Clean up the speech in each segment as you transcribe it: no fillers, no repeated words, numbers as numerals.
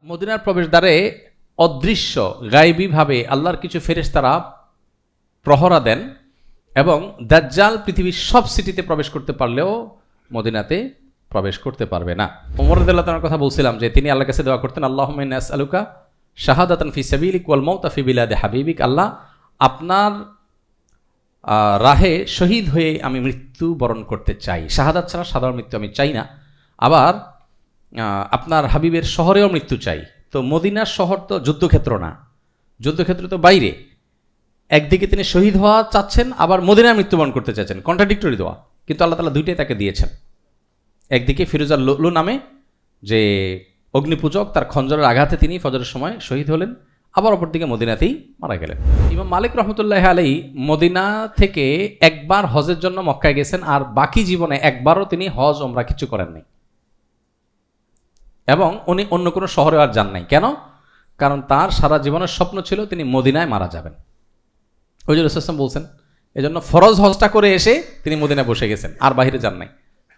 মদিনার প্রবেশদ্বারে অদৃশ্য গায়বীভাবে আল্লাহর কিছু ফেরেশতারা প্রহরা দেন এবং দাজ্জাল পৃথিবীর সব সিটিতে প্রবেশ করতে পারলেও মদিনাতে প্রবেশ করতে পারবে না। ওমর রাদিয়াল্লাহু তাআলার কথা বলছিলাম যে তিনি আল্লাহর কাছে দোয়া করতেন, আল্লাহুম্মা ইন্নী আসআলুকা শাহাদাতান ফি সাবিলিক ওয়াল মাউতা ফি বিলাদি হাবিবিক। আল্লাহ, আপনার রাহে শহীদ হয়ে আমি মৃত্যু বরণ করতে চাই। শাহাদাত ছাড়া সাধারণ মৃত্যু আমি চাই না। আবার আপনার হাবিবের শহরেও মৃত্যু চাই। তো মদিনার শহর তো যুদ্ধক্ষেত্র না, যুদ্ধক্ষেত্র তো বাইরে। একদিকে তিনি শহীদ হওয়া চাচ্ছেন, আবার মদিনায় মৃত্যুবরণ করতে চাচ্ছেন, কন্ট্রাডিক্টরি দোয়া। কিন্তু আল্লাহ তাআলা দুইটাই তাকে দিয়েছেন। একদিকে ফিরোজার লুলু নামে যে অগ্নিপূজক, তার খঞ্জরের আঘাতে তিনি ফজরের সময় শহীদ হলেন, আবার অপরদিকে মদিনাতেই মারা গেলেন। ইমাম মালিক রহমতুল্লাহ আলাইহি মদিনা থেকে একবার হজের জন্য মক্কায় গেছেন, আর বাকি জীবনে একবারও তিনি হজ ওমরা কিছু করেন নাই, এবং উনি অন্য কোনো শহরে আর যান নাই। কেন? কারণ তার সারা জীবনের স্বপ্ন ছিল তিনি মদিনায় মারা যাবেন। ওই যে রাসূল সাল্লাল্লাহু আলাইহি ওয়াসাল্লাম বলছেন, এজন্য ফরজ হজটা করে এসে তিনি মদিনায় বসে গেছেন, আর বাইরে যান নাই,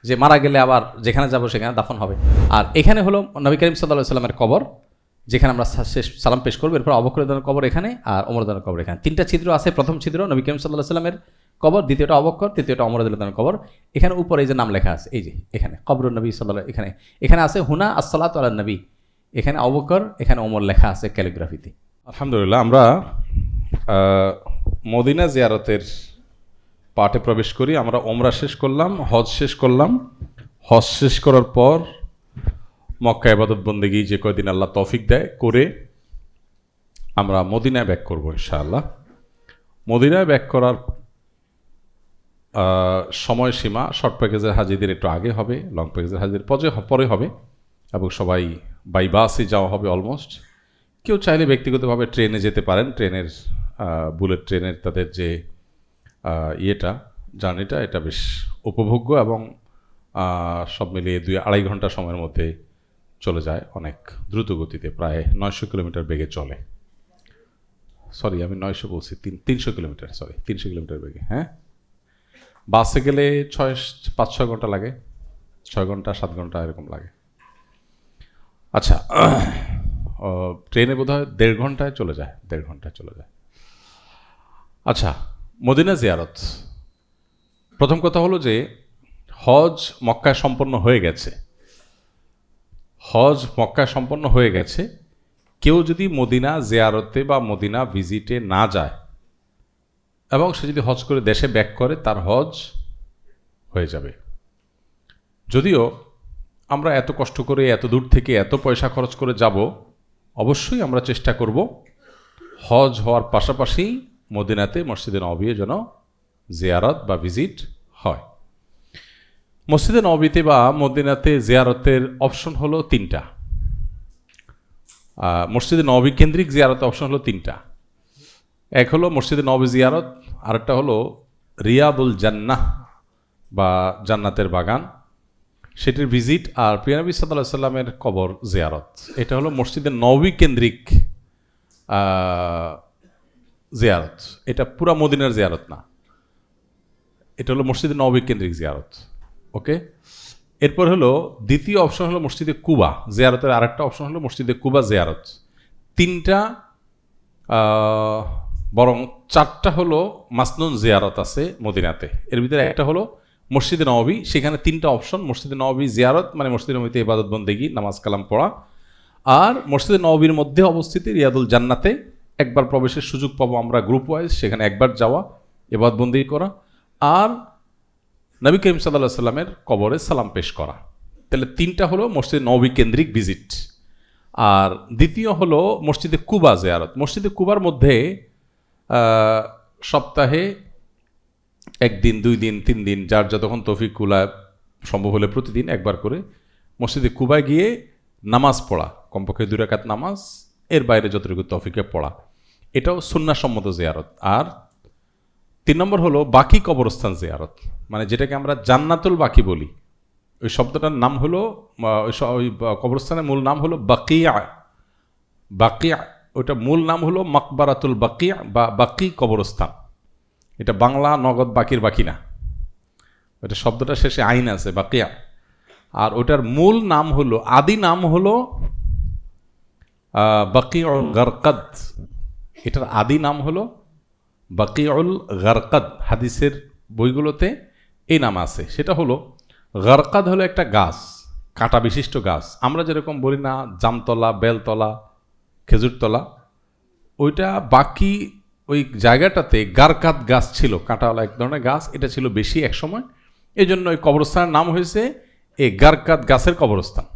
যে মারা গেলে আবার যেখানে যাব সেখানে দাফন হবে। আর এখানে হলো নবী করিম সাল্লাল্লাহু আলাইহি ওয়াসাল্লামের কবর, যেখানে আমরা শেষ সালাম পেশ করবো। এরপর আবু বকর রাদিয়াল্লাহু আনহুর কবর এখানে, আর ওমর রাদিয়াল্লাহু আনহুর কবর এখানে। তিনটা ছিদ্র আছে। প্রথম ছিদ্র নবী করিম সাল্লাল্লাহু আলাইহি ওয়াসাল্লামের কবর, দ্বিতীয়টা আবু বকর, তৃতীয়টা ওমর রাদিয়াল্লাহু আনহুর কবর। এখানে উপরে এই যে নাম লেখা আছে, এই যে এখানে কবরুন নবী সাল্লাল্লাহু, এখানে আছে হুনা আসসালাতু আলান নবী, এখানে আবু বকর, এখানে ওমর লেখা আছে ক্যালিগ্রাফিতে। আলহামদুলিল্লাহ, আমরা মদিনা জিয়ারতের পাঠে প্রবেশ করি। আমরা ওমরা শেষ করলাম, হজ শেষ করলাম। হজ শেষ করার পর মক্কা ইবাদত বন্দেগী যে কয়দিন আল্লাহ তৌফিক দেয় করে আমরা মদিনায় ব্যাক করব ইনশাআল্লাহ। মদিনায় ব্যাক করার সময়সীমা শর্ট প্যাকেজের হাজিদের একটু আগে হবে, লং প্যাকেজের হাজিদের পরে হবে, এবং সবাই বাই বাসে যাওয়া হবে অলমোস্ট। কেউ চাইলে ব্যক্তিগতভাবে ট্রেনে যেতে পারেন। ট্রেনের বুলেট ট্রেনের তাদের যে জার্নিটা, এটা বেশ উপভোগ্য এবং সব মিলিয়ে 2-2.5 ঘন্টা সময়ের মধ্যে চলে যায়, অনেক দ্রুত গতিতে, প্রায় 900 কিলোমিটার বেগে চলে। সরি, আমি 900 বলছি, 300 কিলোমিটার, সরি 300 কিলোমিটার বেগে। হ্যাঁ, বাসে গেলে 5-6 ঘন্টা লাগে, 6 ঘন্টা 7 ঘন্টা এরকম লাগে। আচ্ছা, ট্রেনে বোধ হয় 1.5 ঘন্টায় চলে যায়, 1.5 ঘন্টায় চলে যায়। আচ্ছা, মদিনা জিয়ারত। প্রথম কথা হলো যে হজ মক্কায় সম্পন্ন হয়ে গেছে। হজ মক্কায় সম্পন্ন হয়ে গেছে। কেউ যদি মদিনা জিয়ারতে বা মদিনা ভিজিটে না যায় এবং সে যদি হজ করে দেশে ব্যাক করে, তার হজ হয়ে যাবে। যদিও আমরা এত কষ্ট করে এত দূর থেকে এত পয়সা খরচ করে যাব, অবশ্যই আমরা চেষ্টা করব হজ হওয়ার পাশাপাশি মদিনাতে মসজিদে নববীতে যেন জিয়ারত বা ভিজিট হয়। মসজিদে নববীতে বা মদিনাতে জিয়ারতের অপশন হলো 3টা। মসজিদে নববী কেন্দ্রিক জিয়ারতের অপশন হলো 3টা। এক হলো মসজিদে নববী জিয়ারত, আরেকটা হলো রিয়াদুল জান্নাহ বা জান্নাতের বাগান, সেটির ভিজিট, আর প্রিয় নবী সাল্লাল্লাহু আলাইহি সাল্লামের কবর জিয়ারত। এটা হলো মসজিদে নববী কেন্দ্রিক জিয়ারত। এটা পুরা মদিনার জিয়ারত না, এটা হলো মসজিদে নববী কেন্দ্রিক জিয়ারত। ওকে, এরপর হলো দ্বিতীয় অপশন হলো মসজিদে কুবা জিয়ারতের, আরেকটা অপশন হলো মসজিদে কুবা জিয়ারত। 3টা, বরং 4টা হলো মাসনুন জিয়ারত আছে মদিনাতে। এর ভিতরে একটা হলো মসজিদে নববী, সেখানে 3টা অপশন। মসজিদে নববী জিয়ারত মানে মসজিদে নববীতে ইবাদত বন্দেগী, নামাজ কালাম পড়া, আর মসজিদে নববীর মধ্যে অবস্থিত রিয়াদুল জান্নাতে একবার প্রবেশের সুযোগ পাবো আমরা গ্রুপ ওয়াইজ, সেখানে একবার যাওয়া, ইবাদত বন্দেগী করা, আর নবী করিম সাল্লাল্লাহু আলাইহি সাল্লামের কবরে সালাম পেশ করা। তাহলে 3টা হলো মসজিদে নববী কেন্দ্রিক ভিজিট। আর দ্বিতীয় হলো মসজিদে কুবা জিয়ারত। মসজিদে কুবার মধ্যে সপ্তাহে 1 দিন, 2 দিন, 3 দিন, যার যতক্ষণ তৌফিক কুলায় সম্ভব হলে প্রতিদিন একবার করে মসজিদে কুবায় গিয়ে নামাজ পড়া, কমপক্ষে 2 রাকাত নামাজ, এর বাইরে যতটুকু তৌফিকে পড়া, এটাও সুন্নাহসম্মত জিয়ারত। আর 3 নম্বর হলো বাকি কবরস্থান জিয়ারত, মানে যেটাকে আমরা জান্নাতুল বাকি বলি। ওই শব্দটার নাম হলো, ওই কবরস্থানের মূল নাম হলো বাকিয়া। বাকিয়া, ওইটা মূল নাম হলো মাকবারাতুল বাকিয়া বা বাকি কবরস্থান। এটা বাংলা নগদ বাকির বাকি না, ওইটা শব্দটা শেষে আইন আছে, বাকিয়া। আর ওটার মূল নাম হলো, আদি নাম হলো বাকিউল গারকাদ, এটার আদি নাম হলো বাকিউল গারকাদ। হাদিসের বইগুলোতে এই নাম আছে। সেটা হলো, গারকাদ হলো একটা গাছ, কাঁটা বিশিষ্ট গাছ। আমরা যেরকম বলি না জামতলা, বেলতলা, খেজুরতলা, ওইটা বাকি ওই জায়গাটাতে গারকাদ গাছ ছিল, কাঁটাওয়ালা এক ধরনের গাছ। এটা ছিল বেশি এক সময়, এই জন্য ওই কবরস্থানের নাম হয়েছে এই গারকাদ গাছের কবরস্থান।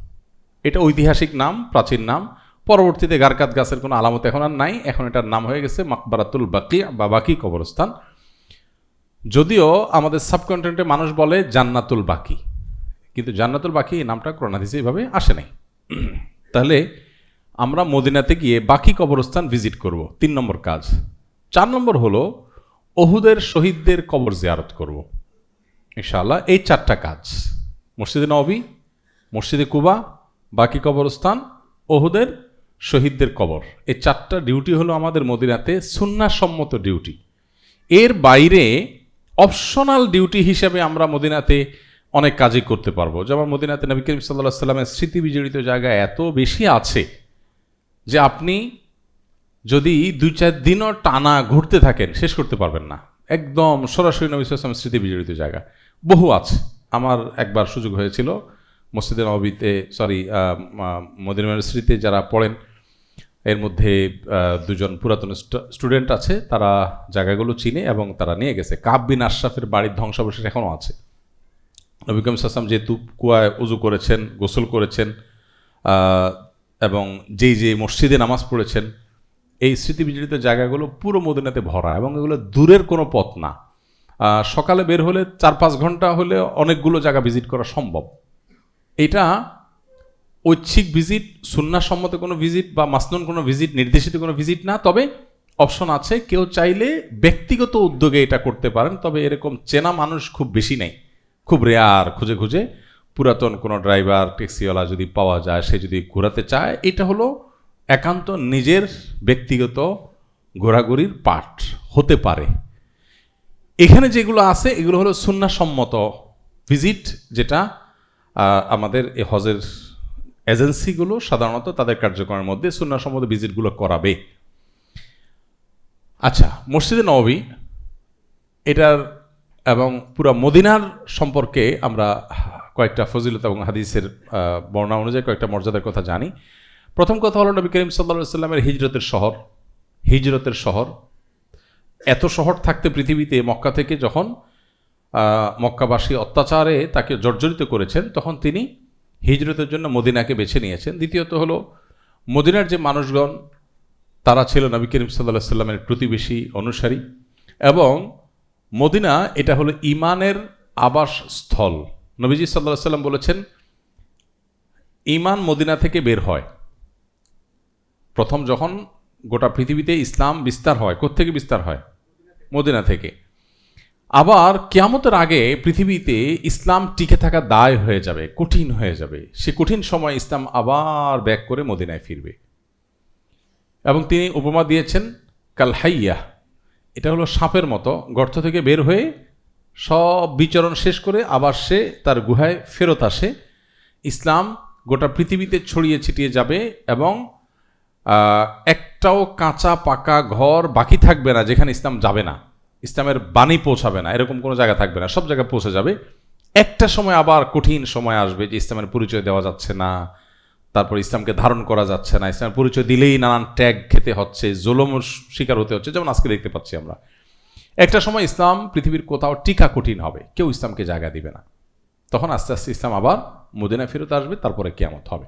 এটা ঐতিহাসিক নাম, প্রাচীন নাম। পরবর্তীতে গারকাদ গাছের কোনো আলামত এখন আর নাই, এখন এটার নাম হয়ে গেছে মাকবারাতুল বাকি বা বাকি কবরস্থান। যদিও আমাদের সাবকন্টিনেন্টে মানুষ বলে জান্নাতুল বাকি, কিন্তু জান্নাতুল বাকি এই নামটা কোরআন হাদিসে এইভাবে আসে নাই। তাহলে আমরা মদিনাতে গিয়ে বাকি কবরস্থান ভিজিট করব, 3 নম্বর কাজ। 4 নম্বর হলো ওহুদের শহীদদের কবর জিয়ারত করব ইনশাআল্লাহ। এই 4টা কাজ, মসজিদে নববী, মসজিদে কুবা, বাকি কবরস্থান, ওহুদের শহীদদের কবর, এই 4টা ডিউটি হলো আমাদের মদিনাতে সুন্নাহসম্মত ডিউটি। এর বাইরে অপশনাল ডিউটি হিসেবে আমরা মদিনাতে অনেক কাজই করতে পারবো। যেমন মদিনাতে নবী করিম সাল্লাল্লাহু আলাইহি ওয়াসাল্লামের স্মৃতি বিজড়িত জায়গা এত বেশি আছে যে আপনি যদি 2-4 দিনও টানা ঘুরতে থাকেন শেষ করতে পারবেন না। একদম সরাসরি নবী সাল্লাল্লাহু আলাইহি ওয়াসাল্লামের স্মৃতি বিজড়িত জায়গা বহু আছে। আমার একবার সুযোগ হয়েছিল মসজিদে নববীতে, মদিনা ইউনিভার্সিটিতে যারা পড়েন এর মধ্যে 2 জন পুরাতন স্টুডেন্ট আছে, তারা জায়গাগুলো চিনে এবং তারা নিয়ে গেছে। কাব বিন আশরাফের বাড়ির ধ্বংসাবশেষ এখনও আছে। নবী করিম সাল্লাল্লাহু আলাইহি ওয়াসাল্লাম যেহেতু কুয়ায় উজু করেছেন, গোসল করেছেন এবং যে মসজিদে নামাজ পড়েছেন, এই স্মৃতি বিজড়িত জায়গাগুলো পুরো মদিনাতে ভরা এবং এগুলো দূরের কোনো পথ না। সকালে বের হলে 4-5 ঘন্টা হলে অনেকগুলো জায়গা ভিজিট করা সম্ভব। এটা ঐচ্ছিক ভিজিট, সুন্নাহসম্মত কোনো ভিজিট বা মাসনুন কোনো ভিজিট, নির্দেশিত কোনো ভিজিট না। তবে অপশন আছে, কেউ চাইলে ব্যক্তিগত উদ্যোগে এটা করতে পারেন। তবে এরকম চেনা মানুষ খুব বেশি নেই, খুব রেয়ার। খুঁজে খুঁজে পুরাতন কোনো ড্রাইভার, ট্যাক্সিওয়ালা যদি পাওয়া যায়, সে যদি ঘোরাতে চায়, এটা হলো একান্ত নিজের ব্যক্তিগত ঘোরাঘুরির পার্ট হতে পারে। এখানে যেগুলো আছে এগুলো হলো সুন্নাহসম্মত ভিজিট, যেটা আমাদের এই হজের এজেন্সিগুলো সাধারণত তাদের কার্যক্রমের মধ্যে সুন্নাহসম্মত ভিজিটগুলো করাবে। আচ্ছা, মসজিদে নববী এটার এবং পুরা মদিনার সম্পর্কে আমরা কয়েকটা ফজিলত এবং হাদিসের বর্ণনা অনুযায়ী কয়েকটা মর্যাদার কথা জানি। প্রথম কথা হলো নবী করিম সাল্লাল্লাহু আলাইহি ওয়াসাল্লামের হিজরতের শহর। এত শহর থাকতে পৃথিবীতে মক্কা থেকে যখন মক্কাবাসী অত্যাচারে তাকে জর্জরিত করেছেন, তখন তিনি হিজরতের জন্য মদিনাকে বেছে নিয়েছেন। দ্বিতীয়ত হলো মদিনার যে মানুষগণ তারা ছিল নবী করিম সাল্লাল্লাহু আলাইহি ওয়াসাল্লামের প্রতিবেশী, অনুসারী, এবং মদিনা এটা হলো ঈমানের আবাসস্থল। নবীজি সাল্লাল্লাহু আলাইহি ওয়াসাল্লাম বলেছেন, ঈমান মদিনা থেকে বের হয়। প্রথম যখন গোটা পৃথিবীতে ইসলাম বিস্তার হয়, কোত্থেকে বিস্তার হয়? মদিনা থেকে। আবার কিয়ামতের আগে পৃথিবীতে ইসলাম টিকে থাকা দায় হয়ে যাবে, কঠিন হয়ে যাবে। সে কঠিন সময় ইসলাম আবার ব্যাক করে মদিনায় ফিরবে। এবং তিনি উপমা দিয়েছেন কাল হাইয়া, এটা হলো সাপের মতো, গর্ত থেকে বের হয়ে সব বিচরণ শেষ করে আবার সে তার গুহায় ফেরত আসে। ইসলাম গোটা পৃথিবীতে ছড়িয়ে ছিটিয়ে যাবে এবং একটাও কাঁচা পাকা ঘর বাকি থাকবে না যেখানে ইসলাম যাবে না, ইসলামের বাণী পৌঁছাবে না, এরকম কোনো জায়গা থাকবে না, সব জায়গায় পৌঁছে যাবে। একটা সময় আবার কঠিন সময় আসবে যে ইসলামের পরিচয় দেওয়া যাচ্ছে না, তারপর ইসলামকে ধারণ করা যাচ্ছে না, ইসলামের পরিচয় দিলেই নানান ট্যাগ খেতে হচ্ছে, জুলুমের শিকার হতে হচ্ছে, যেমন আজকে দেখতে পাচ্ছি আমরা। একটা সময় ইসলাম পৃথিবীর কোথাও টিকা কঠিন হবে, কেউ ইসলামকে জায়গা দিবে না। তখন আস্তে আস্তে ইসলাম আবার মদিনায় ফেরত আসবে, তারপরে কিয়ামত হবে।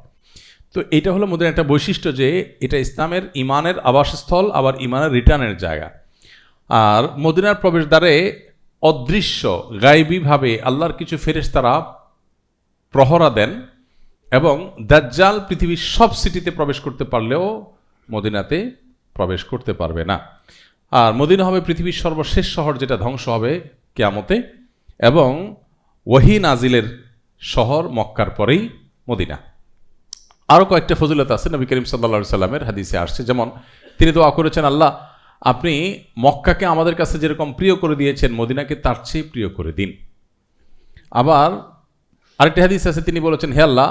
তো এটা হলো মদিনার একটা বৈশিষ্ট্য যে এটা ইসলামের ঈমানের আবাসস্থল, আবার ঈমানের রিটার্নের জায়গা। আর মদিনার প্রবেশদ্বারে অদৃশ্য গায়বীভাবে আল্লাহর কিছু ফেরেশতারা প্রহরা দেন এবং দাজ্জাল পৃথিবীর সব সিটিতে প্রবেশ করতে পারলেও মদিনাতে প্রবেশ করতে পারবে না। আর মদিনা হবে পৃথিবীর সর্বশেষ শহর যেটা ধ্বংস হবে কিয়ামতে, এবং ওয়াহি নাজিলের শহর মক্কার পরেই মদিনা। আরও কয়েকটা ফজিলত আছে নবী করিম সাল্লাল্লাহু আলাইহি সাল্লামের হাদিসে আসছে। যেমন তিনি দোয়া করেছেন, আল্লাহ আপনি মক্কাকে আমাদের কাছে যেরকম প্রিয় করে দিয়েছেন, মদিনাকে তার চেয়ে প্রিয় করে দিন। আবার আরেকটা হাদিস আছে, তিনি বলেছেন, হে আল্লাহ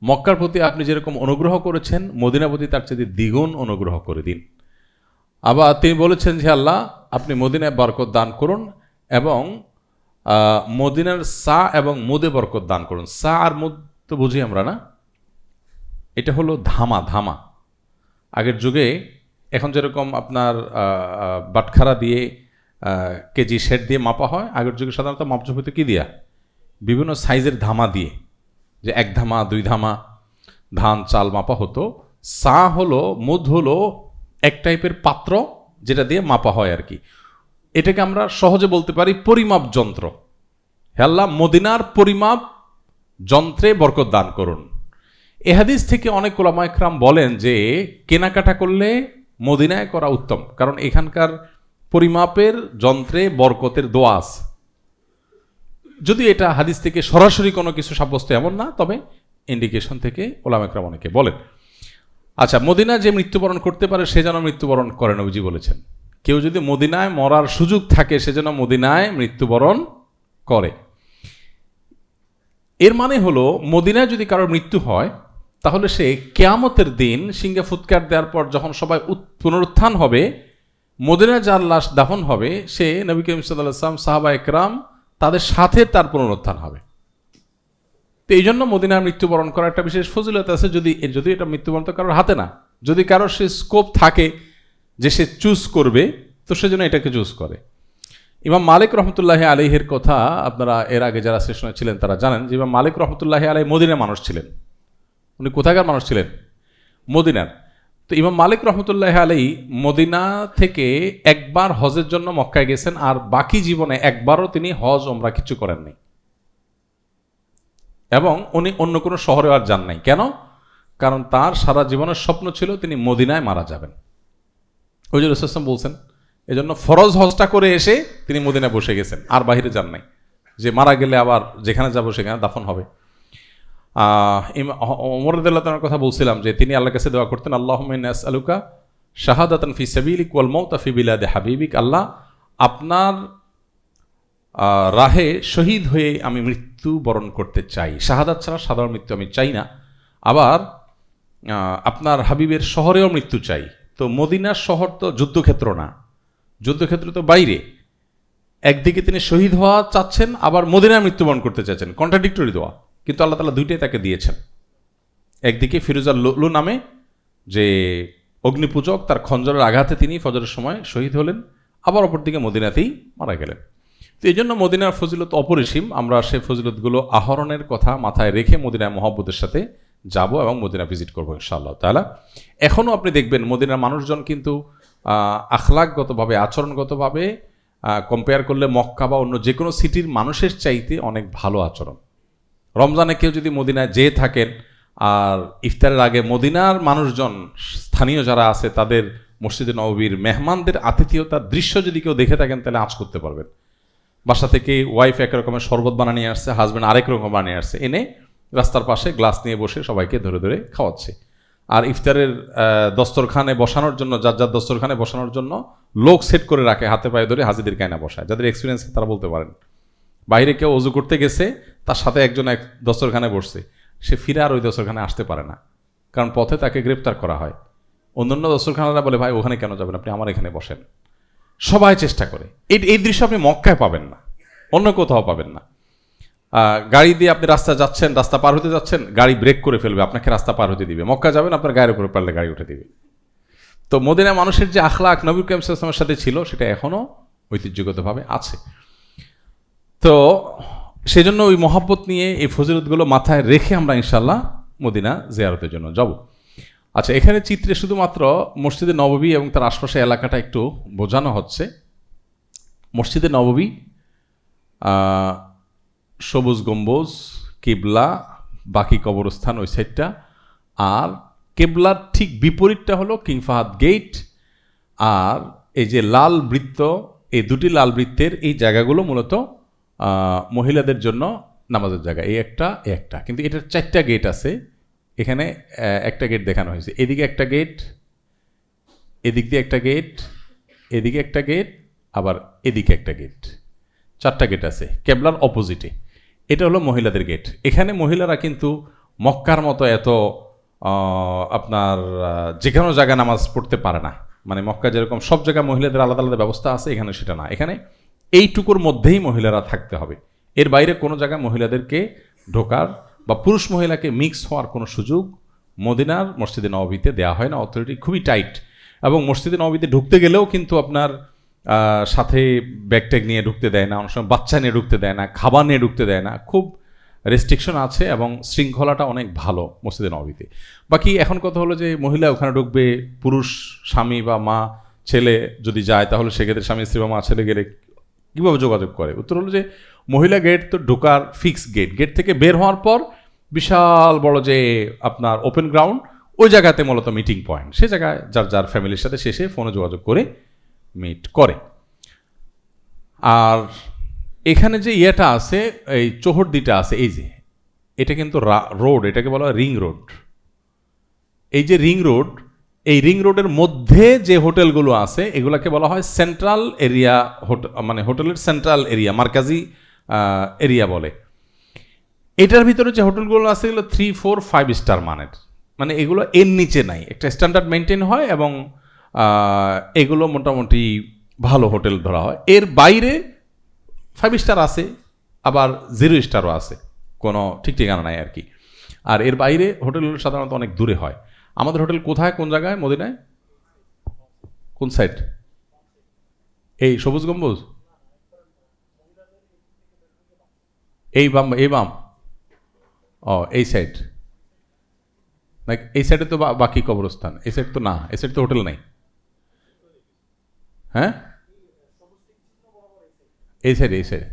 মক্কার প্রতি আপনি যেরকম অনুগ্রহ করেছেন মদিনার প্রতি তার চেয়ে দ্বিগুণ অনুগ্রহ করে দিন। আবার তিনি বলেছেন যে আল্লাহ আপনি মদিনায় বরকত দান করুন এবং মদিনার সা এবং মুদে বরকত দান করুন। সা আর মুদ তো বুঝি আমরা না, এটা হলো ধামা। ধামা আগের যুগে এখন যেরকম আপনার বাটখারা দিয়ে কেজি সেট দিয়ে মাপা হয়, আগের যুগে সাধারণত মাপজোপ হতো কি দিয়া, বিভিন্ন সাইজের ধামা দিয়ে, যে 1 ধামা 2 ধামা ধান চাল মাপা হতো। সা হলো, মুদ হলো এক টাইপের পাত্র যেটা দিয়ে মাপা হয় আর কি। এটাকে আমরা সহজে বলতে পারি পরিমাপ যন্ত্র। হে আল্লাহ মদিনার পরিমাপ যন্ত্রে বরকত দান করুন। এ হাদিস থেকে অনেক উলামা ইকরাম বলেন যে কেনাকাটা করলে মদিনায় করা উত্তম, কারণ এখানকার পরিমাপের যন্ত্রে বরকতের দোয়া আছে। যদি এটা হাদিস থেকে সরাসরি কোনো কিছু সাব্যস্ত এমন না, তবে ইন্ডিকেশন থেকে উলামা ইকরাম অনেকে বলেন। আচ্ছা, মদিনা যে মৃত্যুবরণ করতে পারে সে যেন মৃত্যুবরণ করে, নবীজি বলেছেন। কেউ যদি মদিনায় মরার সুযোগ থাকে সে যেন মদিনায় মৃত্যুবরণ করে। এর মানে হলো মদিনায় যদি কারোর মৃত্যু হয় তাহলে সে কিয়ামতের দিন সিংহে ফুৎকার দেওয়ার পর যখন সবাই পুনরুত্থান হবে, মদিনায় যার লাশ দাফন হবে সে নবী করিম সাল্লাল্লাহু আলাইহি ওয়াসাল্লাম, সাহাবা একরাম তাদের সাথে তার পুনরুত্থান হবে। তো এই জন্য মদিনার মৃত্যুবরণ করার একটা বিশেষ ফজিলত আছে। যদি এটা মৃত্যুবরণ তো কারোর হাতে না, যদি কারোর সে স্কোপ থাকে যে সে চুজ করবে, তো সেজন্য এটাকে চুজ করে। ইমাম মালিক রহমতুল্লাহি আলাইহির কথা আপনারা এর আগে যারা সেশনে ছিলেন তারা জানেন যে ইমাম মালিক রহমতুল্লাহি আলাইহি মদিনার মানুষ ছিলেন। উনি কোথাকার মানুষ ছিলেন? মদিনার। তো ইমাম মালিক রহমতুল্লাহি আলাইহি মদিনা থেকে একবার হজের জন্য মক্কায় গেছেন, আর বাকি জীবনে একবারও তিনি হজ ওমরা কিছু করেননি, এবং উনি অন্য কোনো শহরে আর যান নাই। কেন? কারণ তার সারা জীবনের স্বপ্ন ছিল তিনি মদিনায় মারা যাবেন। ওই যে রাসূল সাল্লাল্লাহু আলাইহি ওয়াসাল্লাম বলছেন, এজন্য ফরজ হজটা করে এসে তিনি মদিনায় বসে গেছেন, আর বাইরে যান নাই, যে মারা গেলে আবার যেখানে যাব সেখানে দাফন হবে। ওমর রাদিয়াল্লাহু তাআলার কথা বলছিলাম যে তিনি আল্লাহর কাছে দোয়া করতেন, আল্লাহুম্মা ইন্নী আসআলুকা শাহাদাতান ফি সাবিলিক ওয়াল মাউতা ফি বিলাদি হাবিবিক। আল্লাহ আপনার রাহে শহীদ হয়ে আমি মৃত্যু বরণ করতে চাই, শাহাদাত ছাড়া সাধারণ মৃত্যু আমি চাই না। আবার আপনার হাবিবের শহরেও মৃত্যু চাই। তো মদিনার শহর তো যুদ্ধক্ষেত্র না, যুদ্ধক্ষেত্র তো বাইরে। একদিকে তিনি শহীদ হওয়া চাচ্ছেন, আবার মদিনায় মৃত্যুবরণ করতে চাচ্ছেন, কন্ট্রাডিক্টরি দোয়া। কিন্তু আল্লাহ তাআলা দুইটাই তাকে দিয়েছেন। একদিকে ফিরোজার লুলু নামে যে অগ্নিপূজক, তার খঞ্জরের আঘাতে তিনি ফজরের সময় শহীদ হলেন, আবার অপরদিকে মদিনাতেই মারা গেলেন। তো এই জন্য মদিনার ফজিলত অপরিসীম। আমরা সেই ফজিলতগুলো আহরণের কথা মাথায় রেখে মদিনায় মহব্বতের সাথে যাব এবং মদিনা ভিজিট করবো ইনশাআল্লাহ তাআলা। এখনও আপনি দেখবেন মদিনার মানুষজন কিন্তু আখলাকগতভাবে, আচরণগতভাবে কম্পেয়ার করলে মক্কা বা অন্য যে কোনো সিটির মানুষের চাইতে অনেক ভালো আচরণ। রমজানে কেউ যদি মদিনায় যেয়ে থাকেন আর ইফতারের আগে মদিনার মানুষজন, স্থানীয় যারা আছে, তাদের মসজিদে নববীর মেহমানদের আতিথেয়তার দৃশ্য যদি কেউ দেখে থাকেন তাহলে আঁচ করতে পারবেন। বাসা থেকে ওয়াইফ এক রকমের শরবত বানিয়ে আসছে, হাজব্যান্ড আরেক রকম বানিয়ে আসছে, এনে রাস্তার পাশে গ্লাস নিয়ে বসে সবাইকে ধরে ধরে খাওয়াচ্ছে। আর ইফতারের দস্তরখানে বসানোর জন্য, যার যার দস্তরখানে বসানোর জন্য লোক সেট করে রাখে, হাতে পায়ে ধরে হাজিদের কায়না বসায়। যাদের এক্সপিরিয়েন্স তারা বলতে পারেন। বাইরে কেউ অজু করতে গেছে, তার সাথে একজন এক দস্তরখানে বসছে, সে ফিরে আর ওই দস্তরখানে আসতে পারে না, কারণ পথে তাকে গ্রেপ্তার করা হয়। অন্যান্য দস্তরখানারা বলে, ভাই ওখানে কেন যাবেন, আপনি আমার এখানে বসেন। সবাই চেষ্টা করে। এই দৃশ্য আপনি মক্কায় পাবেন না, অন্য কোথাও পাবেন না। গাড়ি দিয়ে আপনি রাস্তা যাচ্ছেন, রাস্তা পার হতে যাচ্ছেন, গাড়ি ব্রেক করে ফেলবে, আপনাকে রাস্তা পার হতে দিবে। মক্কা যাবেন, আপনার গায়ের উপরে পারলে গাড়ি উঠে দিবে। তো মদিনা মানুষের যে আখলাক নবী করিম সাল্লাল্লাহু আলাইহি ওয়াসাল্লামের সাথে ছিল, সেটা এখনও ঐতিহ্যগতভাবে আছে। তো সেজন্য ওই মহব্বত নিয়ে এই ফজিলতগুলো মাথায় রেখে আমরা ইনশাল্লাহ মদিনা জিয়ারতের জন্য যাব। আচ্ছা, এখানে চিত্রে শুধুমাত্র মসজিদে নববী এবং তার আশপাশে এলাকাটা একটু বোঝানো হচ্ছে। মসজিদে নববী, সবুজ গম্বুজ, কিবলা, বাকি কবরস্থান ওই সাইডটা, আর কেবলার ঠিক বিপরীতটা হলো কিং ফাহাদ গেট। আর এই যে লাল বৃত্ত, এই দুটি লাল বৃত্তের এই জায়গাগুলো মূলত মহিলাদের জন্য নামাজের জায়গা। এই একটা কিন্তু এটার 4টা গেট আছে। এখানে একটা গেট দেখানো হয়েছে, এদিকে একটা গেট, এদিক দিয়ে একটা গেট, এদিকে একটা গেট, আবার এদিকে একটা গেট। 4টা গেট আছে কেবলার অপোজিটে। এটা হলো মহিলাদের গেট। এখানে মহিলারা কিন্তু মক্কার মতো এত আপনার যে কোনো জায়গায় নামাজ পড়তে পারে না। মানে মক্কা যেরকম সব জায়গায় মহিলাদের আলাদা আলাদা ব্যবস্থা আছে, এখানে সেটা না। এখানে এইটুকুর মধ্যেই মহিলারা থাকতে হবে, এর বাইরে কোনো জায়গায় মহিলাদেরকে ঢোকার বা পুরুষ মহিলাকে মিক্স হওয়ার কোনো সুযোগ মদিনার মসজিদে নববীতে দেওয়া হয় না। অথরিটি খুবই টাইট, এবং মসজিদে নববীতে ঢুকতে গেলেও কিন্তু আপনার সাথে ব্যাগ ট্যাগ নিয়ে ঢুকতে দেয় না, অনেক সময় বাচ্চা নিয়ে ঢুকতে দেয় না, খাবার নিয়ে ঢুকতে দেয় না, খুব রেস্ট্রিকশন আছে এবং শৃঙ্খলাটা অনেক ভালো মসজিদে নববীতে। বাকি এখন কথা হলো যে মহিলা ওখানে ঢুকবে, পুরুষ স্বামী বা মা ছেলে যদি যায় তাহলে সেক্ষেত্রে স্বামী স্ত্রী বা মা ছেলে গেলে কীভাবে যোগাযোগ করে? উত্তর হলো যে মহিলা গেট তো ঢোকার ফিক্স গেট, গেট থেকে বের হওয়ার পর বিশাল বড় যে আপনার ওপেন গ্রাউন্ড, ওই জায়গাতে মূলত মিটিং পয়েন্ট, সে জায়গায় যার যার ফ্যামিলির সাথে শেষে ফোনে যোগাযোগ করে মিট করে। আর এখানে যে ইয়েটা আছে, এই চৌহদ্দিটা আছে, এই যে এটা কিন্তু রোড, এটাকে বলা হয় রিং রোড। এই যে রিং রোড, এই রিং রোডের মধ্যে যে হোটেলগুলো আছে এগুলাকে বলা হয় সেন্ট্রাল এরিয়া, মানে হোটেলের সেন্ট্রাল এরিয়া, মার্কাজি এরিয়া বলে। এটার ভিতরে যে হোটেলগুলো আছে এগুলো 3, 4, 5 স্টার মানের, মানে এগুলো এর নিচে নাই, একটা স্ট্যান্ডার্ড মেনটেন হয় এবং এগুলো মোটামুটি ভালো হোটেল ধরা হয়। এর বাইরে 5 স্টার আছে, আবার 0 স্টারও আছে, কোনো ঠিক ঠিকানা নাই আর কি। আর এর বাইরে হোটেলগুলো সাধারণত অনেক দূরে হয়। আমাদের হোটেল কোথায়, কোন জায়গায় মদিনায়, কোন সাইড? এই সবুজ গম্বুজ, এই বাম, এই বাম, ও এই সাইড, এই সাইডে তো বাকি কবরস্থান, এই সাইড তো না, এই সাইড তো হোটেল নাই। হ্যাঁ, এই সাইডে, এই সাইডে,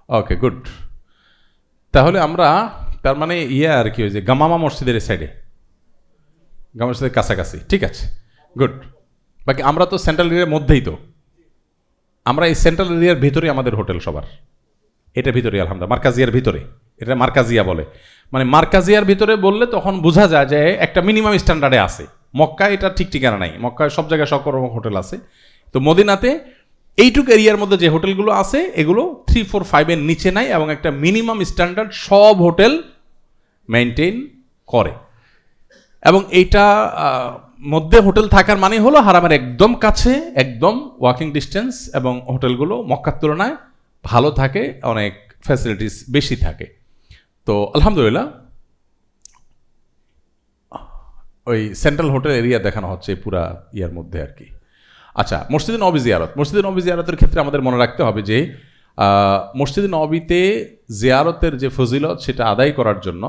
ওকে গুড। তাহলে আমরা তার মানে আর কি হয়েছে গামামা মসজিদের এই সাইডে, গামা মসজিদের কাছাকাছি, ঠিক আছে গুড। বাকি আমরা তো সেন্ট্রাল এরিয়ার মধ্যেই, তো আমরা এই সেন্ট্রাল এরিয়ার ভিতরে আমাদের হোটেল সবার, এটা ভিতরে আলহামদুলিল্লাহ, মার্কাজিয়ার ভিতরে, এটা মার্কাজিয়া বলে। মানে মার্কাজিয়ার ভিতরে বললে তখন বোঝা যায় যে একটা মিনিমাম স্ট্যান্ডার্ডে আছে। মক্কায় এটা ঠিক ঠিকানা নাই, মক্কায় সব জায়গায় সব রকম হোটেল আছে, তো মদিনাতে এইটুক এরিয়ার মধ্যে যে হোটেলগুলো আছে এগুলো 3, 4, 5 এর নিচে নাই, এবং একটা মিনিমাম স্ট্যান্ডার্ড সব হোটেল মেনটেন করে। এবং এইটা মধ্যে হোটেল থাকার মানে হলো হারামের একদম কাছে, একদম ওয়াকিং ডিস্টেন্স, এবং হোটেলগুলো মক্কার তুলনায় ভালো থাকে, অনেক ফ্যাসিলিটিস বেশি থাকে। তো আলহামদুলিল্লাহ ওই সেন্ট্রাল হোটেল এরিয়া দেখানো হচ্ছে পুরা ইয়ার মধ্যে আর কি। আচ্ছা, মসজিদে নববী জিয়ারত, মসজিদে নববী জিয়ারতের ক্ষেত্রে আমাদের মনে রাখতে হবে যে মসজিদে নববীতে জিয়ারতের যে ফজিলত সেটা আদায় করার জন্য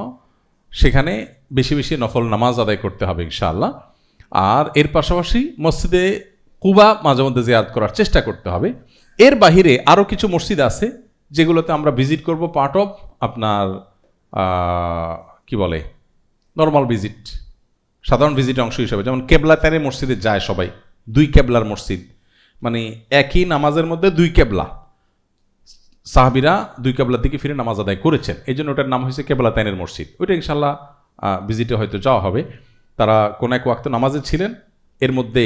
সেখানে বেশি বেশি নফল নামাজ আদায় করতে হবে ইনশাআল্লাহ। আর এর পাশাপাশি মসজিদে কুবা মাঝে মধ্যে জিয়ারত করার চেষ্টা করতে হবে। এর বাহিরে আরও কিছু মসজিদ আছে যেগুলোতে আমরা ভিজিট করব, পার্ট অফ আপনার কি বলে নর্মাল ভিজিট, সাধারণ ভিজিটের অংশ হিসেবে। যেমন কেবলাতানে মসজিদে যায় সবাই, 2 কেবলার মসজিদ, মানে একই নামাজের মধ্যে 2 কেবলা, সাহাবিরা 2 কেবলার দিকে ফিরে নামাজ আদায় করেছেন, এই জন্য ওটার নাম হয়েছে কেবলাতাইনের মসজিদ। ওইটা ইনশাল্লাহ ভিজিটে হয়তো যাওয়া হবে। তারা কোন এক ওয়াক্ত নামাজে ছিলেন, এর মধ্যে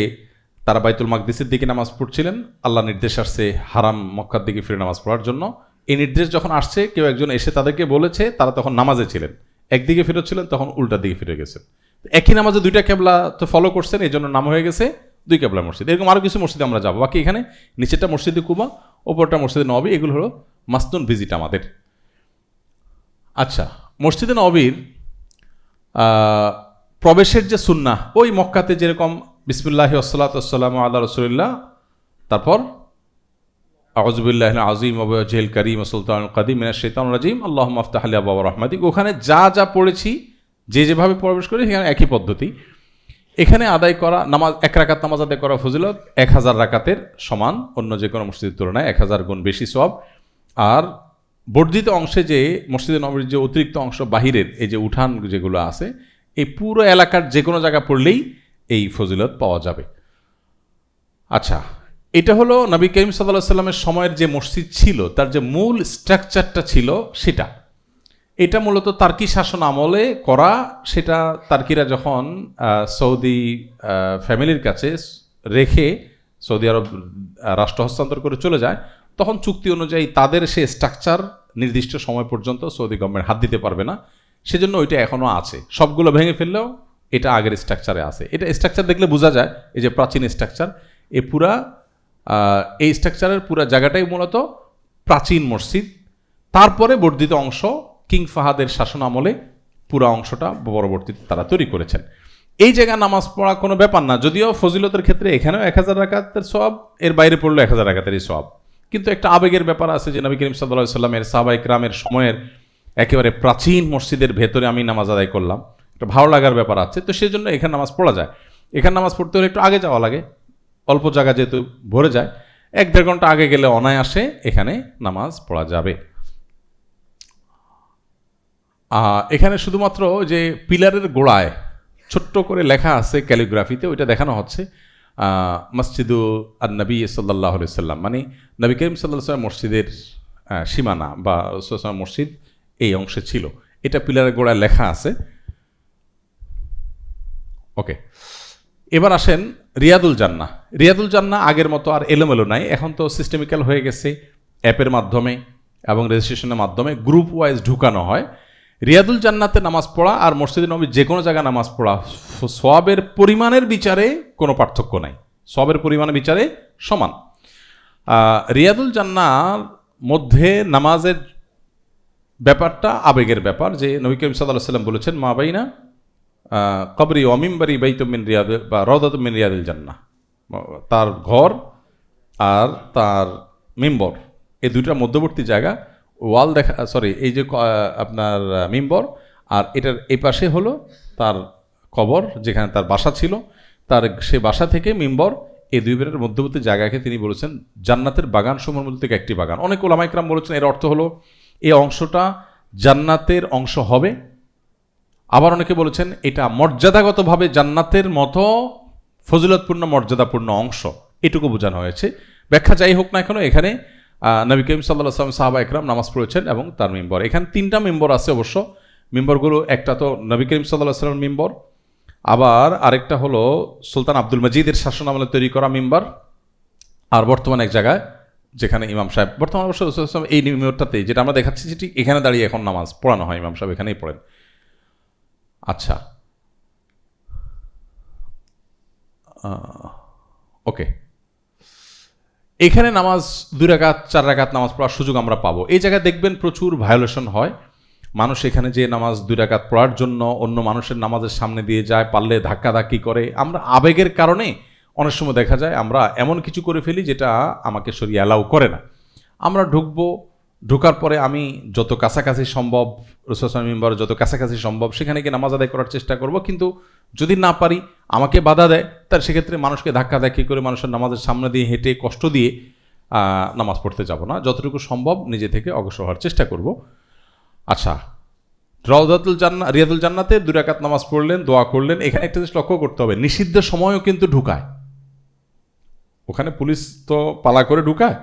তারা বাইতুল মাকদিসের দিকে নামাজ পড়ছিলেন, আল্লাহ নির্দেশ আসছে হারাম মক্কার দিকে ফিরে নামাজ পড়ার জন্য। এই নির্দেশ যখন আসছে কেউ একজন এসে তাদেরকে বলেছে, তারা তখন নামাজে ছিলেন, একদিকে ফিরছিলেন, তখন উল্টার দিকে ফিরে গেছেন। একই নামাজে 2টা কেবলা তো ফলো করছেন, এই জন্য নাম হয়ে গেছে 2 কেবলার মসজিদ। এরকম আরও কিছু মসজিদে আমরা যাবো। বাকি এখানে নিচেরটা মসজিদে কুবা, ওপরটা মসজিদে নববী, এগুলো হলো মাসনুন ভিজিট আমাদের। আচ্ছা, মসজিদে নববীর প্রবেশের যে সুন্নাহ, ওই মক্কাতে যেরকম বিসমিল্লাহি ওয়াসসালাতু ওয়াসসালামু আলা রাসূলিল্লাহ, তারপর আউযু বিল্লাহিল আযীম ওয়া বিওয়াজহিল কারীম ওয়া সুলতানিল কাদীম মিনাশ শাইতানির রাজীম আল্লাহুম্মা আফতাহ লি আবওয়াব রাহমাতিক, ওখানে যা যা পড়েছি, যে যেভাবে প্রবেশ করি সেখানে একই পদ্ধতি। এখানে আদায় করা নামাজ, 1 রাকাত নামাজ আদায় করা ফজিলত 1000 রাকাতের সমান, অন্য যে কোনো মসজিদের তুলনায় 1000 গুণ বেশি সওয়াব। আর বর্ধিত অংশে যে মসজিদে নববীর যে অতিরিক্ত অংশ বাহিরের এই যে উঠান যেগুলো আছে, এই পুরো এলাকার যে কোনো জায়গা পড়লেই এই ফজিলত পাওয়া যাবে। আচ্ছা, এটা হলো নবী করিম সাল্লাল্লাহু আলাইহি সাল্লামের সময়ের যে মসজিদ ছিল, তার যে মূল স্ট্রাকচারটা ছিল সেটা। এটা মূলত তার্কি শাসন আমলে করা, সেটা তার্কিরা যখন সৌদি ফ্যামিলির কাছে রেখে সৌদি আরব রাষ্ট্র হস্তান্তর করে চলে যায়, তখন চুক্তি অনুযায়ী তাদের সে স্ট্রাকচার নির্দিষ্ট সময় পর্যন্ত সৌদি গভর্নমেন্ট হাত দিতে পারবে না, সেজন্য ওইটা এখনও আছে। সবগুলো ভেঙে ফেললেও এটা আগের স্ট্রাকচারে আছে। এটা স্ট্রাকচার দেখলে বোঝা যায়, এই যে প্রাচীন স্ট্রাকচার, এই স্ট্রাকচারের পুরা জায়গাটাই মূলত প্রাচীন মসজিদ। তারপরে বর্ধিত অংশ কিং ফাহাদের শাসন আমলে পুরা অংশটা পরবর্তীতে তারা তৈরি করেছেন। এই জায়গায় নামাজ পড়া কোনো ব্যাপার না, যদিও ফজিলতের ক্ষেত্রে এখানেও 1000 রাকাতের সওয়াব, এর বাইরে পড়লো 1000 রাকাতেরই সওয়াব। কিন্তু একটা আবেগের ব্যাপার আছে যে নবী করিম সাল্লাল্লাহু আলাইহি সাল্লামের সাহাবায়ে কিরামের সময়ের একেবারে প্রাচীন মসজিদের ভেতরে আমি নামাজ আদায় করলাম, একটা ভালো লাগার ব্যাপার আছে। তো সেই জন্য এখানে নামাজ পড়া যায়। এখানে নামাজ পড়তে হলে একটু আগে যাওয়া লাগে, অল্প জায়গা যেহেতু ভরে যায়, 1-1.5 ঘন্টা আগে গেলে অনায়াসে এখানে নামাজ পড়া যাবে। এখানে শুধুমাত্র যে পিলারের গোড়ায় ছোট্ট করে লেখা আছে ক্যালিগ্রাফিতে, ওইটা দেখানো হচ্ছে মসজিদু আন-নবী সাল্লাল্লাহু আলাইহি সাল্লাম, মানে নবী করিম সাল্লাল্লাহু আলাইহি সাল্লাম মসজিদের সীমানা বা মসজিদ এই অংশে ছিল, এটা পিলারের গোড়ায় লেখা আছে। ওকে, এবার আসেন রিয়াদুল জান্নাহ। রিয়াদুল জান্নাহ আগের মতো আর এলোমেলো নাই, এখন তো সিস্টেমিক্যাল হয়ে গেছে, অ্যাপের মাধ্যমে এবং রেজিস্ট্রেশনের মাধ্যমে গ্রুপ ওয়াইজ ঢুকানো হয়। রিয়াদুল জান্নাতে নামাজ পড়া আর মসজিদে নবী যে কোনো জায়গায় নামাজ পড়া সওয়াবের পরিমাণের বিচারে কোনো পার্থক্য নাই, সওয়াবের পরিমাণের বিচারে সমান। রিয়াদুল জান্নাহর মধ্যে নামাজের ব্যাপারটা আবেগের ব্যাপার, যে নবী করিম সাল্লাল্লাহু আলাইহি সাল্লাম বলেছেন মা বাইনা কবরি ওয়া মিম্বরি বাইতুম মিন রিয়াদ বা রাওদাতুম মিন রিয়াদিল জান্নাহ, তার ঘর আর তার মিম্বর এই দুইটার মধ্যবর্তী জায়গা, ওয়াল দেখা, এই যে আপনার মিম্বর, আর এটার এই পাশে হলো তার কবর, যেখানে তার বাসা ছিল, তার সে বাসা থেকে মিম্বর, এই দুই বেরের মধ্যবর্তী জায়গাকে তিনি বলেছেন জান্নাতের বাগান সমূহের মধ্যে থেকে একটি বাগান। অনেক ওলামা ইকরাম বলেছেন এর অর্থ হলো এই অংশটা জান্নাতের অংশ হবে। আবার অনেকে বলেছেন এটা মর্যাদাগতভাবে জান্নাতের মতো ফজিলতপূর্ণ মর্যাদাপূর্ণ অংশ, এটুকু বোঝানো হয়েছে। ব্যাখ্যা যাই হোক না কেন, এখানে নবী করিম সাল্লাল্লাহু আলাইহি ওয়াসাল্লাম সাহাবা একরাম নামাজ পড়েছেন এবং তার মিম্বর, এখানে 3টা মিম্বর আছে অবশ্য। মিম্বরগুলো একটা তো নবী করিম সাল্লাল্লাহু আলাইহি ওয়াসাল্লাম মিম্বর, আবার আরেকটা হলো সুলতান আব্দুল মজিদের শাসন আমলে তৈরি করা মিম্বর, আর বর্তমানে এক জায়গায় যেখানে ইমাম সাহেব বর্তমানে অবশ্য এই মিম্বরটাতেই, যেটা আমরা দেখাচ্ছি যে ঠিক এখানে দাঁড়িয়ে এখন নামাজ পড়ানো হয়, ইমাম সাহেব এখানেই পড়েন। আচ্ছা, ওকে, এখানে নামাজ 2 রাকাত 4 রাকাত নামাজ পড়ার সুযোগ আমরা পাবো। এই জায়গায় দেখবেন প্রচুর ভায়োলেশন হয়, মানুষ এখানে যে নামাজ 2 রাকাত পড়ার জন্য অন্য মানুষের নামাজের সামনে দিয়ে যায়, পারলে ধাক্কাধাক্কি করে। আমরা আবেগের কারণে অনেক সময় দেখা যায় আমরা এমন কিছু করে ফেলি যেটা আমাকে শরীয়ত অ্যালাউ করে না। আমরা ঢোকার পরে আমি যত কাছাকাছি সম্ভব রাসূল সাল্লাল্লাহু আলাইহি ওয়াসাল্লাম যত কাছাকাছি সম্ভব সেখানে গিয়ে নামাজ আদায় করার চেষ্টা করব, কিন্তু যদি না পারি, আমাকে বাধা দেয়, তার সেক্ষেত্রে মানুষকে ধাক্কাধাক্কি করে মানুষের নামাজের সামনে দিয়ে হেঁটে কষ্ট দিয়ে নামাজ পড়তে যাব না। যতটুকু সম্ভব নিজে থেকে অগ্রসর হওয়ার চেষ্টা করব। আচ্ছা, রিয়াদুল জান্নাতে 2 রাকাত নামাজ পড়লেন, দোয়া করলেন। এখানে একটা জিনিস লক্ষ্য করতে হবে, নিষিদ্ধ সময়ও কিন্তু ঢুকায়। ওখানে পুলিশ তো পালা করে ঢুকায়,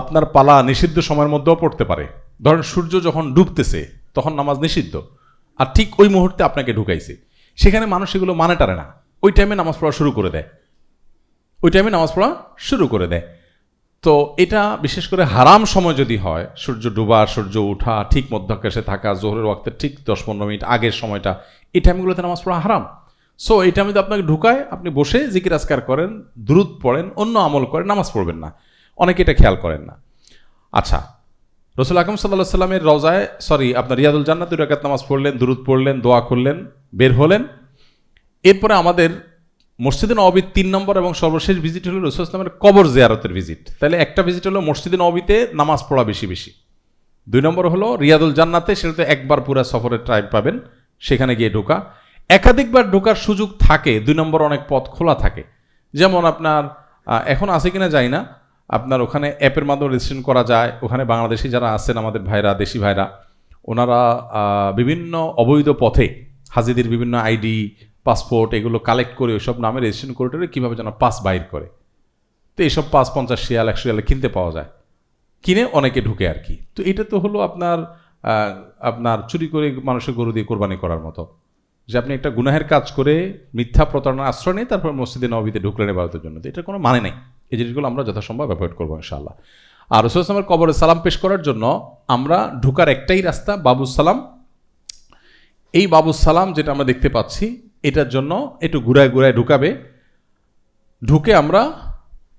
আপনার পালা নিষিদ্ধ সময়ের মধ্যেও পড়তে পারে। ধরেন সূর্য যখন ডুবতেছে তখন নামাজ নিষিদ্ধ, আর ঠিক ওই মুহূর্তে আপনাকে ঢুকাইছে, সেখানে মানুষ এগুলো মানে টারে না, ওই টাইমে নামাজ পড়া শুরু করে দেয়। তো এটা বিশেষ করে হারাম সময় যদি হয়, সূর্য ডুবা সূর্য ওঠা ঠিক মধ্যাকাশে থাকা, জোহরের ওয়াক্তের ঠিক 10-15 মিনিট আগের সময়টা, এই টাইমগুলোতে নামাজ পড়া হারাম। সো এই টাইমে যদি আপনাকে ঢুকায়, আপনি বসে জিকির আজকার করেন, দুরূদ পড়েন, অন্য আমল করেন, নামাজ পড়বেন না। অনেকে এটা খেয়াল করেন না। আচ্ছা, রাসূল আকরাম সাল্লাল্লাহু আলাইহি ওয়াসাল্লামের রওজায় আপনার রিয়াদুল জান্নাত 2 রাকাত নামাজ পড়লেন, দুরূদ পড়লেন, দোয়া করলেন, বের হলেন। এরপরে আমাদের মসজিদে নববীর 3 নম্বর এবং সর্বশেষ ভিজিট হলো রাসূল সাল্লাল্লাহু আলাইহি ওয়াসাল্লামের কবর জিয়ারতের ভিজিট। তাহলে একটা ভিজিট হলো মসজিদে নববীতে নামাজ পড়া বেশি বেশি, 2 নম্বর হলো রিয়াদুল জান্নাতে, সেটাতে একবার পুরো সফরের টাইম পাবেন, সেখানে গিয়ে ঢোকা। একাধিকবার ঢোকার সুযোগ থাকে, 2 নম্বর অনেক পথ খোলা থাকে। যেমন আপনার এখন আছে কিনা জানি না, আপনার ওখানে অ্যাপের মাধ্যমে রেজিস্ট্রেশন করা যায়। ওখানে বাংলাদেশি যারা আছেন আমাদের ভাইরা, দেশি ভাইরা, ওনারা বিভিন্ন অবৈধ পথে হাজিদের বিভিন্ন আইডি, পাসপোর্ট এগুলো কালেক্ট করে ওইসব নামে রেজিস্ট্রেশন করে কীভাবে যেন পাস বাইর করে। তো এইসব পাস 50 রিয়াল 100 রিয়ালে কিনতে পাওয়া যায়, কিনে অনেকে ঢুকে আর কি। তো এটা তো হলো আপনার চুরি করে মানুষের গরু দিয়ে কোরবানি করার মতো, যে আপনি একটা গুনাহের কাজ করে মিথ্যা প্রতারণার আশ্রয় নিয়ে তারপর মসজিদে নববীতে ঢুকলেন ইবাদতের জন্য। তো এটার কোনো মানে নেই। এই জিনিসগুলো আমরা যথাসম্ভব অ্যাভয়েড করবো ইনশাআল্লাহ। আর রাসূল সাল্লাল্লাহু আলাইহি ওয়াসাল্লামের কবরে সালাম পেশ করার জন্য আমরা ঢোকার একটাই রাস্তা বাবুস সালাম। এই বাবুস সালাম যেটা আমরা দেখতে পাচ্ছি, এটার জন্য একটু ঘুরায় ঘুরায় ঢুকাবে, ঢুকে আমরা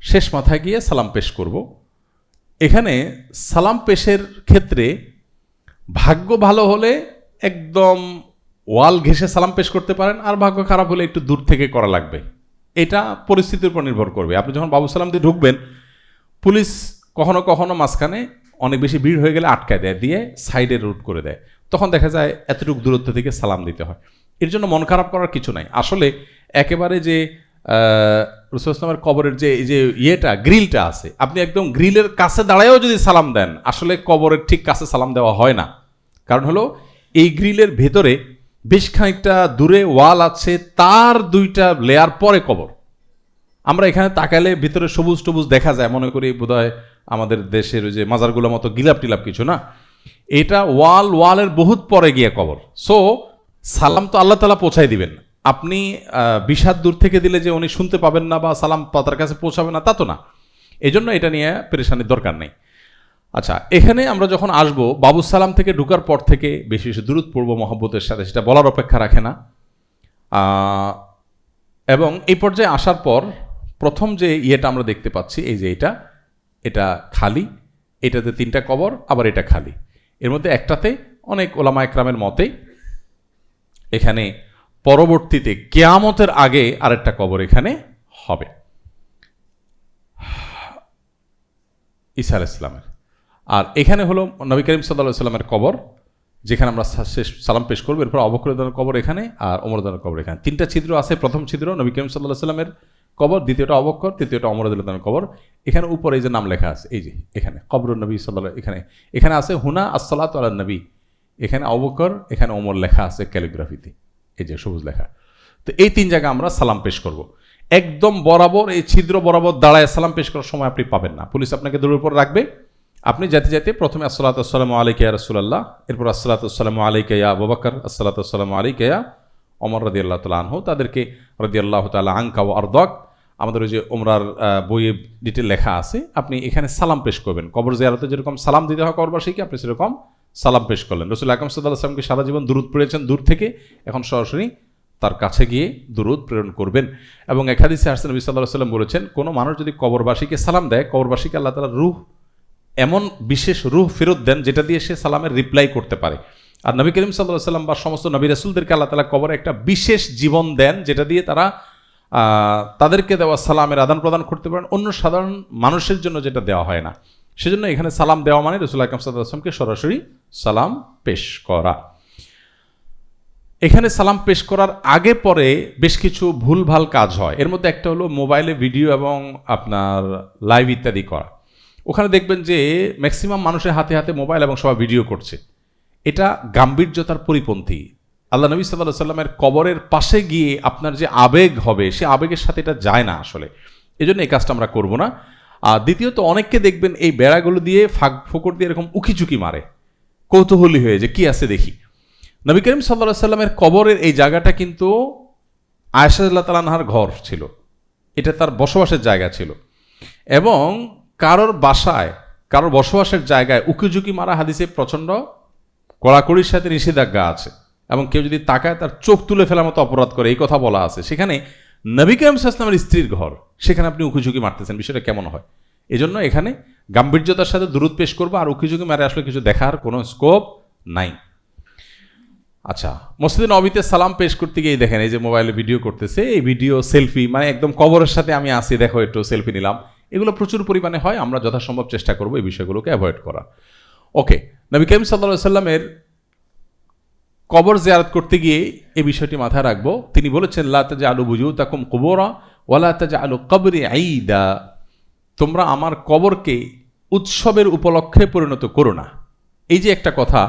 শেষ মাথায় গিয়ে সালাম পেশ করব। এখানে সালাম পেশের ক্ষেত্রে ভাগ্য ভালো হলে একদম ওয়াল ঘেঁষে সালাম পেশ করতে পারেন, আর ভাগ্য খারাপ হলে একটু দূর থেকে করা লাগবে। এটা পরিস্থিতির উপর নির্ভর করবে। আপনি যখন বাবু সালাম দিয়ে ঢুকবেন, পুলিশ কখনো কখনো মাঝখানে অনেক বেশি ভিড় হয়ে গেলে আটকায় দেয়, দিয়ে সাইডে রুট করে দেয়, তখন দেখা যায় এতটুকু দূরত্ব থেকে সালাম দিতে হয়। এর জন্য মন খারাপ করার কিছু নাই। আসলে একেবারে যে রাসূল ইসলামের কবরের যে এই যে ইয়েটা গ্রিলটা আছে, আপনি একদম গ্রিলের কাছে দাঁড়ায়ও যদি সালাম দেন, আসলে কবরের ঠিক কাছে সালাম দেওয়া হয় না। কারণ হলো এই গ্রিলের ভেতরে বেশ খানিকটা দূরে ওয়াল আছে, তার 2টা লেয়ার পরে কবর। আমরা এখানে তাকালে ভিতরে সবুজ টবুজ দেখা যায়, মনে করি বোধহয় আমাদের দেশের ওই যে মাজারগুলোর মতো গিলাপ টিলাপ কিছু না, এটা ওয়ালের বহুত পরে গিয়ে কবর। সো সালাম তো আল্লাহ তাআলা পৌঁছায় দিবেন, আপনি 20 হাত দূর থেকে দিলে যে উনি শুনতে পাবেন না বা সালাম তার কাছে পৌঁছাবে না, তা তো না। এই জন্য এটা নিয়ে পেরেশানির দরকার নেই। আচ্ছা, এখানে আমরা যখন আসবো, বাবু সালাম থেকে ঢুকার পর থেকে বেশি বেশি দূরত পড়বো মহব্বতের সাথে, সেটা বলার অপেক্ষা রাখে না। এবং এই পর্যায়ে আসার পর প্রথম যে ইয়েটা আমরা দেখতে পাচ্ছি, এই যে এটা খালি, এটাতে 3টা কবর, আবার এটা খালি। এর মধ্যে একটাতে অনেক ওলামা একরামের মতে এখানে পরবর্তীতে কিয়ামতের আগে আরেকটা কবর এখানে হবে, ঈসা আলাইহিস সালামের। আর এখানে হলো নবী করিম সাল্লাল্লাহু আলাইহি ওয়াসাল্লামের কবর, যেখানে আমরা শেষ সালাম পেশ করবো। এরপর আবু বকর রাদিয়াল্লাহু আনহুর কবর এখানে, আর ওমর রাদিয়াল্লাহু আনহুর কবর এখানে। 3টা ছিদ্র আছে। প্রথম ছিদ্র নবী করিম সাল্লাল্লাহু আলাইহি ওয়াসাল্লামের কবর, দ্বিতীয়টা আবু বকর, তৃতীয়টা ওমর রাদিয়াল্লাহু আনহুর কবর। এখানে উপরে এই যে নাম লেখা আছে, এই যে এখানে কবরুন নবী সাল্লাল্লাহু, এখানে আছে হুনা আসসালাতু আলান নবী, এখানে আবু বকর, এখানে ওমর লেখা আছে ক্যালিগ্রাফিতে, এই যে সবুজ লেখা। তো এই 3 জায়গায় আমরা সালাম পেশ করব। একদম বরাবর এই ছিদ্র বরাবর দাঁড়ায় সালাম পেশ করার সময় আপনি পাবেন না, পুলিশ আপনাকে দূরের উপর রাখবে। আপনি যেতে যেতে প্রথমে আসসালাতু আসসালামু আলাইকা ইয়া রাসূলুল্লাহ, এরপর আসসালাতু আসসালামু আলাইকা ইয়া আবু বকর, আসসালাতু আসসালামু আলাইকা ইয়া ওমর রাদিয়াল্লাহু তাআলা আনহু, তাদেরকে রাদিয়াল্লাহু তাআলা আনকা ওয়া আরদাক, আমাদের ওই যে ওমরার বইয়ে ডিটেল লেখা আছে। আপনি এখানে সালাম পেশ করবেন, কবর জিয়ারতে যেরকম সালাম দিতে হয় কবরবাসীকে, আপনি সেরকম সালাম পেশ করলেন। রাসূল আকরাম সাল্লাল্লাহু আলাইহি ওয়াসাল্লামকে সারা জীবন দুরূদ পড়েছেন দূর থেকে, এখন সরাসরি তার কাছে গিয়ে দুরূদ প্রেরণ করবেন। এবং এক হাদিসে আসছে নবী সাল্লাল্লাহু আলাইহি ওয়াসাল্লাম বলেছেন, কোনো মানুষ যদি কবরবাসীকে সালাম দেয়, কবরবাসীকে আল্লাহ তাআলা রূহ, এমন বিশেষ রূহ ফেরত দেন যেটা দিয়ে সে সালামের রিপ্লাই করতে পারে। আর নবী করিম সাল্লাল্লাহু আলাইহি ওয়াসাল্লাম বা সমস্ত নবী রাসূলদেরকে আল্লাহ তাআলা কবরে একটা বিশেষ জীবন দেন, যেটা দিয়ে তারা তাদেরকে দেওয়া সালামের আদান প্রদান করতে পারেন, অন্য সাধারণ মানুষের জন্য যেটা দেওয়া হয় না। সেজন্য এখানে সালাম দেওয়া মানে রাসূল আকরাম সাল্লাল্লাহু আলাইহি ওয়াসাল্লামকে সরাসরি সালাম পেশ করা। এখানে সালাম পেশ করার আগে পরে বেশ কিছু ভুলভাল কাজ হয়। এর মধ্যে একটা হলো মোবাইলে ভিডিও এবং আপনার লাইভ ইত্যাদি করা। ওখানে দেখবেন যে ম্যাক্সিমাম মানুষের হাতে হাতে মোবাইল এবং সবাই ভিডিও করছে। এটা গাম্ভীর্যতার পরিপন্থী। আল্লাহ নবী সাল্লাল্লাহু আলাইহি ওয়াসাল্লামের কবরের পাশে গিয়ে আপনার যে আবেগ হবে, সে আবেগের সাথে এটা যায় না আসলে। এজন্য এই কাজটা আমরা করব না। আর দ্বিতীয়ত, অনেককে দেখবেন এই বেড়াগুলো দিয়ে ফাঁক ফোকর দিয়ে এরকম উকিঝুঁকি মারে, কৌতূহলী হয়ে যে কি আছে দেখি। নবী করিম সাল্লাল্লাহু আলাইহি ওয়াসাল্লামের কবরের এই জায়গাটা কিন্তু আয়েশা রাদিয়াল্লাহু তাআলা আনহার ঘর ছিল, এটা তার বসবাসের জায়গা ছিল। এবং কারোর বাসায়, কারোর বসবাসের জায়গায় উকিঝুঁকি মারা হাদিসে প্রচণ্ড কড়াকড়ির সাথে নিষেধাজ্ঞা আছে। এবং কেউ যদি তাকায় তার চোখ তুলে ফেলার মতো অপরাধ করে, এই কথা বলা আছে। সেখানে নবী করিম সাল্লাল্লাহু আলাইহি ওয়াসাল্লামের স্ত্রীর ঘর, সেখানে আপনি উকিঝুঁকি মারতেছেন, বিষয়টা কেমন হয়? এজন্য এখানে গাম্ভীর্যতার সাথে দুরূদ পেশ করবো, আর উকিঝুঁকি মারে আসলে কিছু দেখার কোনো স্কোপ নাই। আচ্ছা, মসজিদে নববীতে সালাম পেশ করতে গিয়ে দেখেন এই যে মোবাইলে ভিডিও করতেছে, এই ভিডিও সেলফি, মানে একদম কবরের সাথে আমি আসি, দেখো একটু সেলফি নিলাম, এগুলো প্রচুর পরিমাণে হয়। আমরা যথাসম্ভব চেষ্টা করবো এই বিষয়গুলোকে অ্যাভয়েড করা। ওকে, নবী করিম সাল্লাল্লাহু আলাইহি ওয়াসাল্লামের কবর জিয়ারত করতে গিয়ে এই বিষয়টি মাথায় রাখবো। তিনি বলেছেন, লা তাজআলু বুয়ুতাকুম কুবুরা ওয়ালা তাজআলু কবরি ঈদা, তোমরা আমার কবরকে উৎসবের উপলক্ষে পরিণত করো না। এই যে একটা কথা,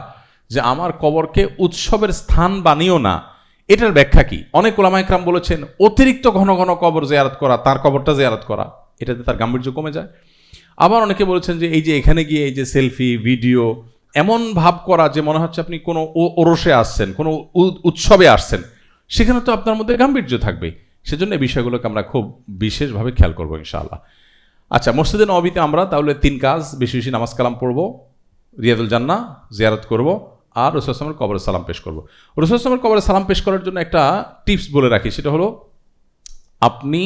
যে আমার কবরকে উৎসবের স্থান বানিও না, এটার ব্যাখ্যা কি? অনেক ওলামা ইকরাম বলেছেন, অতিরিক্ত ঘন ঘন কবর জিয়ারত করা, তার কবরটা জিয়ারত করা, এটাতে তার গাম্ভীর্য কমে যায়। আবার অনেকে বলেছেন যে এই যে এখানে গিয়ে এই যে সেলফি ভিডিও, এমন ভাব করা যে মনে হচ্ছে আপনি কোনো ওরসে আসছেন, কোনো উৎসবে আসছেন, সেখানে তো আপনার মধ্যে গাম্ভীর্য থাকবে। সেজন্য এই বিষয়গুলোকে আমরা খুব বিশেষভাবে খেয়াল করবো ইনশাআল্লাহ। আচ্ছা, মসজিদে নববীতে আমরা তাহলে 3 কাজ, বেশি বেশি নামাজ কালাম পড়বো, রিয়াদুল জান্নাহ জিয়ারত করব, আর রাসূল সাল্লাল্লাহু আলাইহি ওয়াসাল্লামের কবরে সালাম পেশ করব। রাসূল সাল্লাল্লাহু আলাইহি ওয়াসাল্লামের কবরে সালাম পেশ করার জন্য একটা টিপস বলে রাখি, সেটা হলো আপনি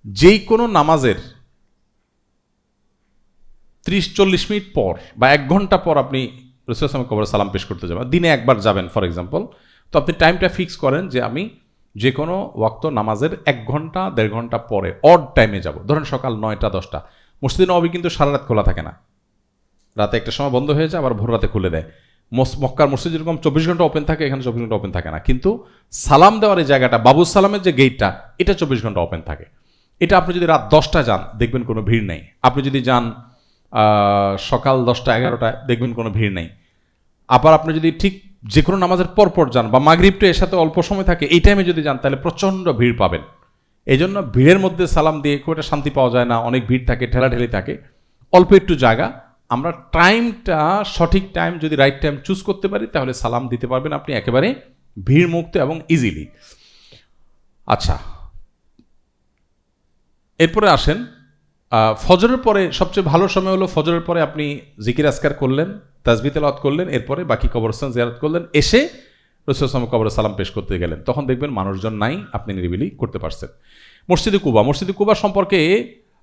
যেই কোনো নামাজের 30-40 মিনিট পর বা 1 ঘন্টা পর আপনি রাসূল সাল্লাল্লাহু আলাইহি ওয়াসাল্লামের কবরে সালাম পেশ করতে যাবেন, দিনে একবার যাবেন ফর এক্সাম্পল, তো আপনি টাইমটা ফিক্স করেন যে আমি যে কোনো ওয়াক্ত নামাজের 1 ঘন্টা 1.5 ঘন্টা পরে অড টাইমে যাব। ধরেন সকাল 9টা 10টা। মসজিদে নববী কিন্তু সারা রাত খোলা থাকে না, রাতে একটা সময় বন্ধ হয়ে যায়, আবার ভোর রাতে খুলে দেয়। মক্কার মসজিদ যেরকম 24 ঘন্টা ওপেন থাকে, এখানে 24 ঘন্টা ওপেন থাকে না, কিন্তু সালাম দেওয়ার এই জায়গাটা, বাবুস সালামের যে গেটটা, এটা 24 ঘন্টা ওপেন থাকে। এটা আপনি যদি রাত 10টা যান দেখবেন কোনো ভিড় নেই, আপনি যদি যান সকাল 10টা 11টায় দেখবেন কোনো ভিড় নেই। আবার আপনি যদি ঠিক যে কোনো নামাজের পরপর যান বা মাগরিবটা এর সাথে অল্প সময় থাকে, এই টাইমে যদি যান তাহলে প্রচণ্ড ভিড় পাবেন। এই জন্য ভিড়ের মধ্যে সালাম দিয়ে খুব একটা শান্তি পাওয়া যায় না, অনেক ভিড় থাকে, ঠেলাঠেলি থাকে। অল্প একটু জায়গা, আমরা টাইমটা সঠিক টাইম যদি রাইট টাইম চুজ করতে পারি তাহলে সালাম দিতে পারবেন আপনি একেবারে ভিড় মুক্ত এবং ইজিলি। আচ্ছা, এরপরে আসেন ফজরের পরে সবচেয়ে ভালো সময় হলো ফজরের পরে আপনি জিকির আজকার করলেন, তাসবিহ তেলাওয়াত করলেন, এরপরে বাকি কবরস্থান জিয়ারত করলেন, এসে রাসূল সাল্লাল্লাহু আলাইহি ওয়াসাল্লামের কবরে সালাম পেশ করতে গেলেন, তখন দেখবেন মানুষজন নাই, আপনি নিরিবিলি করতে পারছেন। মসজিদে কুবা, মসজিদে কুবা সম্পর্কে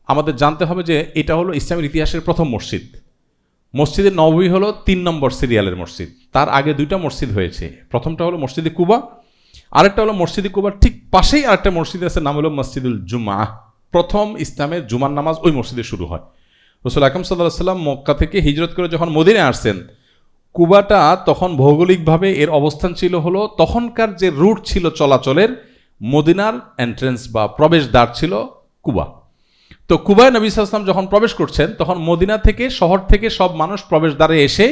আমাদের জানতে হবে যে এটা হলো ইসলামের ইতিহাসের প্রথম মসজিদ। মসজিদে নববী হলো 3 নম্বর সিরিয়ালের মসজিদ, তার আগে 2টা মসজিদ হয়েছে। প্রথমটা হলো মসজিদে কুবা, আরেকটা হলো মসজিদে কুবার ঠিক পাশেই আরেকটা মসজিদ আছে, নাম হলো মসজিদুল জুমআহ। প্রথম ইসলামের জুমার নামাজ ওই মসজিদে শুরু হয়। রাসূল আকরাম সাল্লাল্লাহু আলাইহি ওয়াসাল্লাম মক্কা থেকে হিজরত করে যখন মদিনায় আসছেন, কুবাটা তখন ভৌগোলিকভাবে এর অবস্থান ছিল হলো, তখনকার যে রুট ছিল চলাচলের, মদিনার এন্ট্রেন্স বা প্রবেশদ্বার ছিল কুবা। তো কুবায় নবী সাল্লাল্লাহু আলাইহি ওয়াসাল্লাম যখন প্রবেশ করছেন, তখন মদিনা থেকে, শহর থেকে সব মানুষ প্রবেশদ্বারে এসে,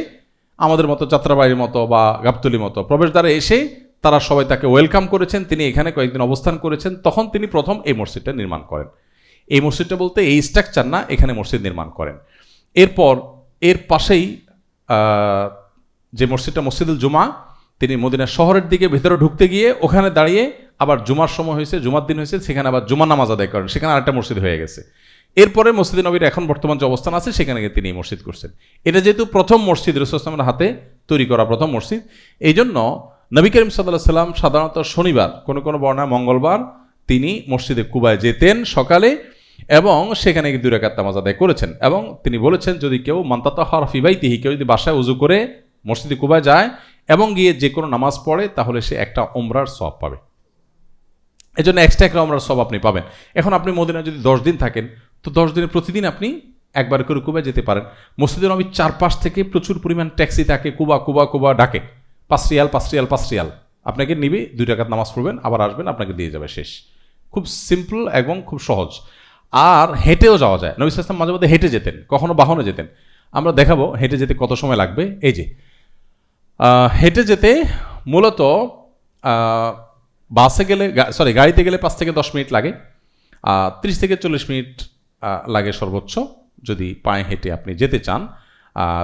আমাদের মতো যাত্রাবাড়ির মতো বা গাবতলির মতো প্রবেশদ্বারে এসে তারা সবাই তাকে ওয়েলকাম করেছেন। তিনি এখানে কয়েকদিন অবস্থান করেছেন, তখন তিনি প্রথম এই মসজিদটা নির্মাণ করেন। এই মসজিদটা বলতে এই স্ট্রাকচার না, এখানে মসজিদ নির্মাণ করেন। এরপর এর পাশেই যে মসজিদটা মসজিদুল জুমা, তিনি মদিনা শহরের দিকে ভেতরে ঢুকতে গিয়ে ওখানে দাঁড়িয়ে আবার জুমার সময় হয়েছে, জুমার দিন হয়েছে, সেখানে আবার জুমা নামাজ আদায় করেন, সেখানে আরেকটা মসজিদ হয়ে গেছে। এরপরে মসজিদে নবীর এখন বর্তমান যে অবস্থান আছে সেখানে গিয়ে তিনি এই মসজিদ করছেন। এটা যেহেতু প্রথম মসজিদ, রাসূল সাল্লাল্লাহু আলাইহি ওয়াসাল্লামের হাতে তৈরি করা প্রথম মসজিদ, এই জন্য নবী করিম সাল্লাল্লাহু আলাইহি ওয়াসাল্লাম সাধারণত শনিবার, কোনো কোনো বর্ণায় মঙ্গলবার, তিনি মসজিদে কুবায় যেতেন সকালে এবং সেখানে 2 রাকাত নামাজ আদায় করেছেন। এবং তিনি বলেছেন, যদি কেউ মান তাতাহহারা ফি বাইতিহি, কেউ যদি বাসায় উযু করে মসজিদে কুবায় যায় এবং গিয়ে যে কোনো নামাজ পড়ে, তাহলে সে একটা উমরার সওয়াব পাবে। এই জন্য এক্সট্রা একটা উমরার সওয়াব আপনি পাবেন। এখন আপনি মদিনায় যদি 10 দিন থাকেন, তো 10 দিনে প্রতিদিন আপনি একবার করে কুবায় যেতে পারেন। মসজিদে নবীর চারপাশ থেকে প্রচুর পরিমাণ ট্যাক্সি থাকে, কুবা কুবা কুবা ডাকে, 5 রিয়াল 5 রিয়াল 5 রিয়াল, আপনাকে নিবে, 2 রাকাত নামাজ পড়বেন, আবার আসবেন, আপনাকে দিয়ে যাবে, শেষ। খুব সিম্পল এবং খুব সহজ। আর হেঁটেও যাওয়া যায়। নবী সাল্লাল্লাহু আলাইহি ওয়াসাল্লাম মাঝে মধ্যে হেঁটে যেতেন, কখনো বাহনে যেতেন। আমরা দেখাবো হেঁটে যেতে কত সময় লাগবে। এই যে হেঁটে যেতে মূলত বাসে গেলে, গাড়িতে গেলে 5 থেকে 10 মিনিট লাগে, 30 থেকে 40 মিনিট লাগে সর্বোচ্চ। যদি পায়ে হেঁটে আপনি যেতে চান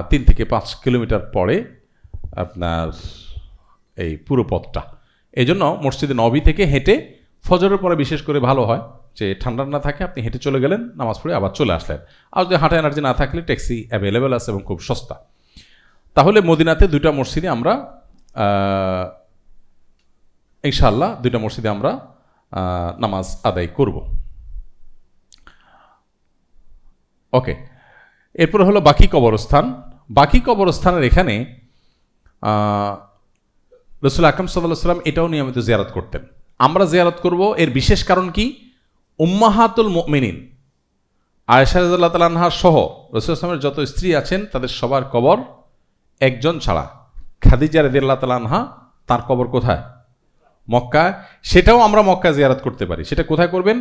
3 থেকে 5 কিলোমিটার পরে আপনার এই পুরো পথটা। এই জন্য মসজিদে নবী থেকে হেঁটে, ফজরের পরে বিশেষ করে ভালো হয় যে ঠান্ডা না থাকে, আপনি হেঁটে চলে গেলেন, নামাজ পড়ে আবার চলে আসলেন। আর যদি হাঁটা এনার্জি না থাকলে ট্যাক্সি অ্যাভেলেবেল আছে এবং খুব সস্তা। তাহলে মদিনাতে 2টা মসজিদে আমরা ইনশাআল্লাহ 2টা মসজিদে আমরা নামাজ আদায় করব। ওকে, এরপরে হলো বাকি কবরস্থান। বাকি কবরস্থানের এখানে রাসূল আকরাম সাল্লাল্লাহু আলাইহি ওয়াসাল্লাম এটাও নিয়মিত জিয়ারত করতেন। আমরা জিয়ারত করব, এর বিশেষ কারণ কি? উম্মাহাতুল মুমিনিন আয়েশা রাদিয়াল্লাহু তাআলা আনহা সহ রাসূল সাল্লাল্লাহু আলাইহি ওয়াসাল্লামের যত স্ত্রী আছেন তাদের সবার কবর একজন ছাড়া, খাদিজা রাদিয়াল্লাহু তাআলা আনহা, তার কবর কোথায়? মক্কায়। সেটাও আমরা মক্কায় জিয়ারত করতে পারি। সেটা কোথায় করবেন?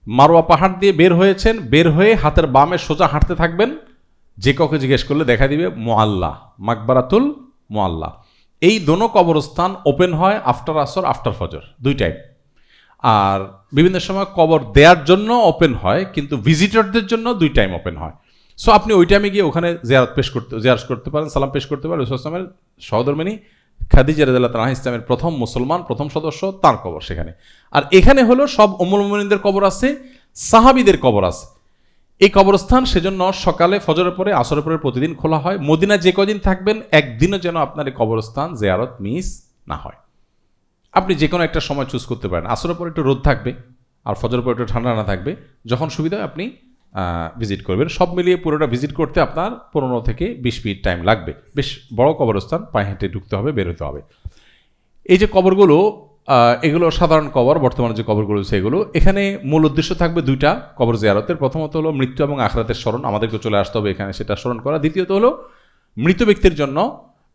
মারওয়া পাহাড় দিয়ে বের হয়েছেন, বের হয়ে হাতের বামে সোজা হাঁটতে থাকবেন, যে কাউকে জিজ্ঞেস করলে দেখা দিবে মুআল্লা, মাকবারাতুল মুআল্লা। এই দোনো কবরস্থান ওপেন হয় আফটার আসর, আফটার ফজর, 2 টাইম। আর বিভিন্ন সময় কবর দেওয়ার জন্য ওপেন হয়, কিন্তু ভিজিটরদের জন্য 2 টাইম ওপেন হয়। সো আপনি ওই টাইমে গিয়ে ওখানে জিয়ারত করতে পারেন, সালাম পেশ করতে পারেন। রাসূল সাল্লাল্লাহু আলাইহি ওয়াসাল্লামের সহধর্মিণী খাদিজা রাদিয়াল্লাহু তাআলা ইসলামের প্রথম মুসলমান, প্রথম সদস্য, তার কবর সেখানে। আর এখানে হলো সব উম্মুল মুমিনিনদের কবর আছে, সাহাবীদের কবর আছে। এই কবরস্থান সেজন্য সকালে ফজরের পরে আসরের পরে প্রতিদিন খোলা হয়। মদিনা যে কদিন থাকবেন একদিনও যেন আপনার এই কবরস্থান জিয়ারত মিস না হয়। আপনি যে কোনো একটা সময় চুজ করতে পারেন। আসরের পরে একটু রোদ থাকবে আর ফজরের পরে একটু ঠান্ডা না থাকবে, যখন সুবিধা হয় আপনি ভিজিট করবেন। সব মিলিয়ে পুরোটা ভিজিট করতে আপনার 15 থেকে 20 মিনিট টাইম লাগবে। বেশ বড় কবরস্থান, পায়ে হেঁটে ঢুকতে হবে, বের হতে হবে। এই যে কবরগুলো, এগুলো সাধারণ কবর, বর্তমানে যে কবরগুলো সেগুলো, এখানে মূল উদ্দেশ্য থাকবে দুইটা কবর জিয়ারতের। প্রথমত হলো মৃত্যু এবং আখিরাতের স্মরণ, আমাদেরকে চলে আসতে হবে এখানে সেটা স্মরণ করা। দ্বিতীয়ত হলো মৃত ব্যক্তির জন্য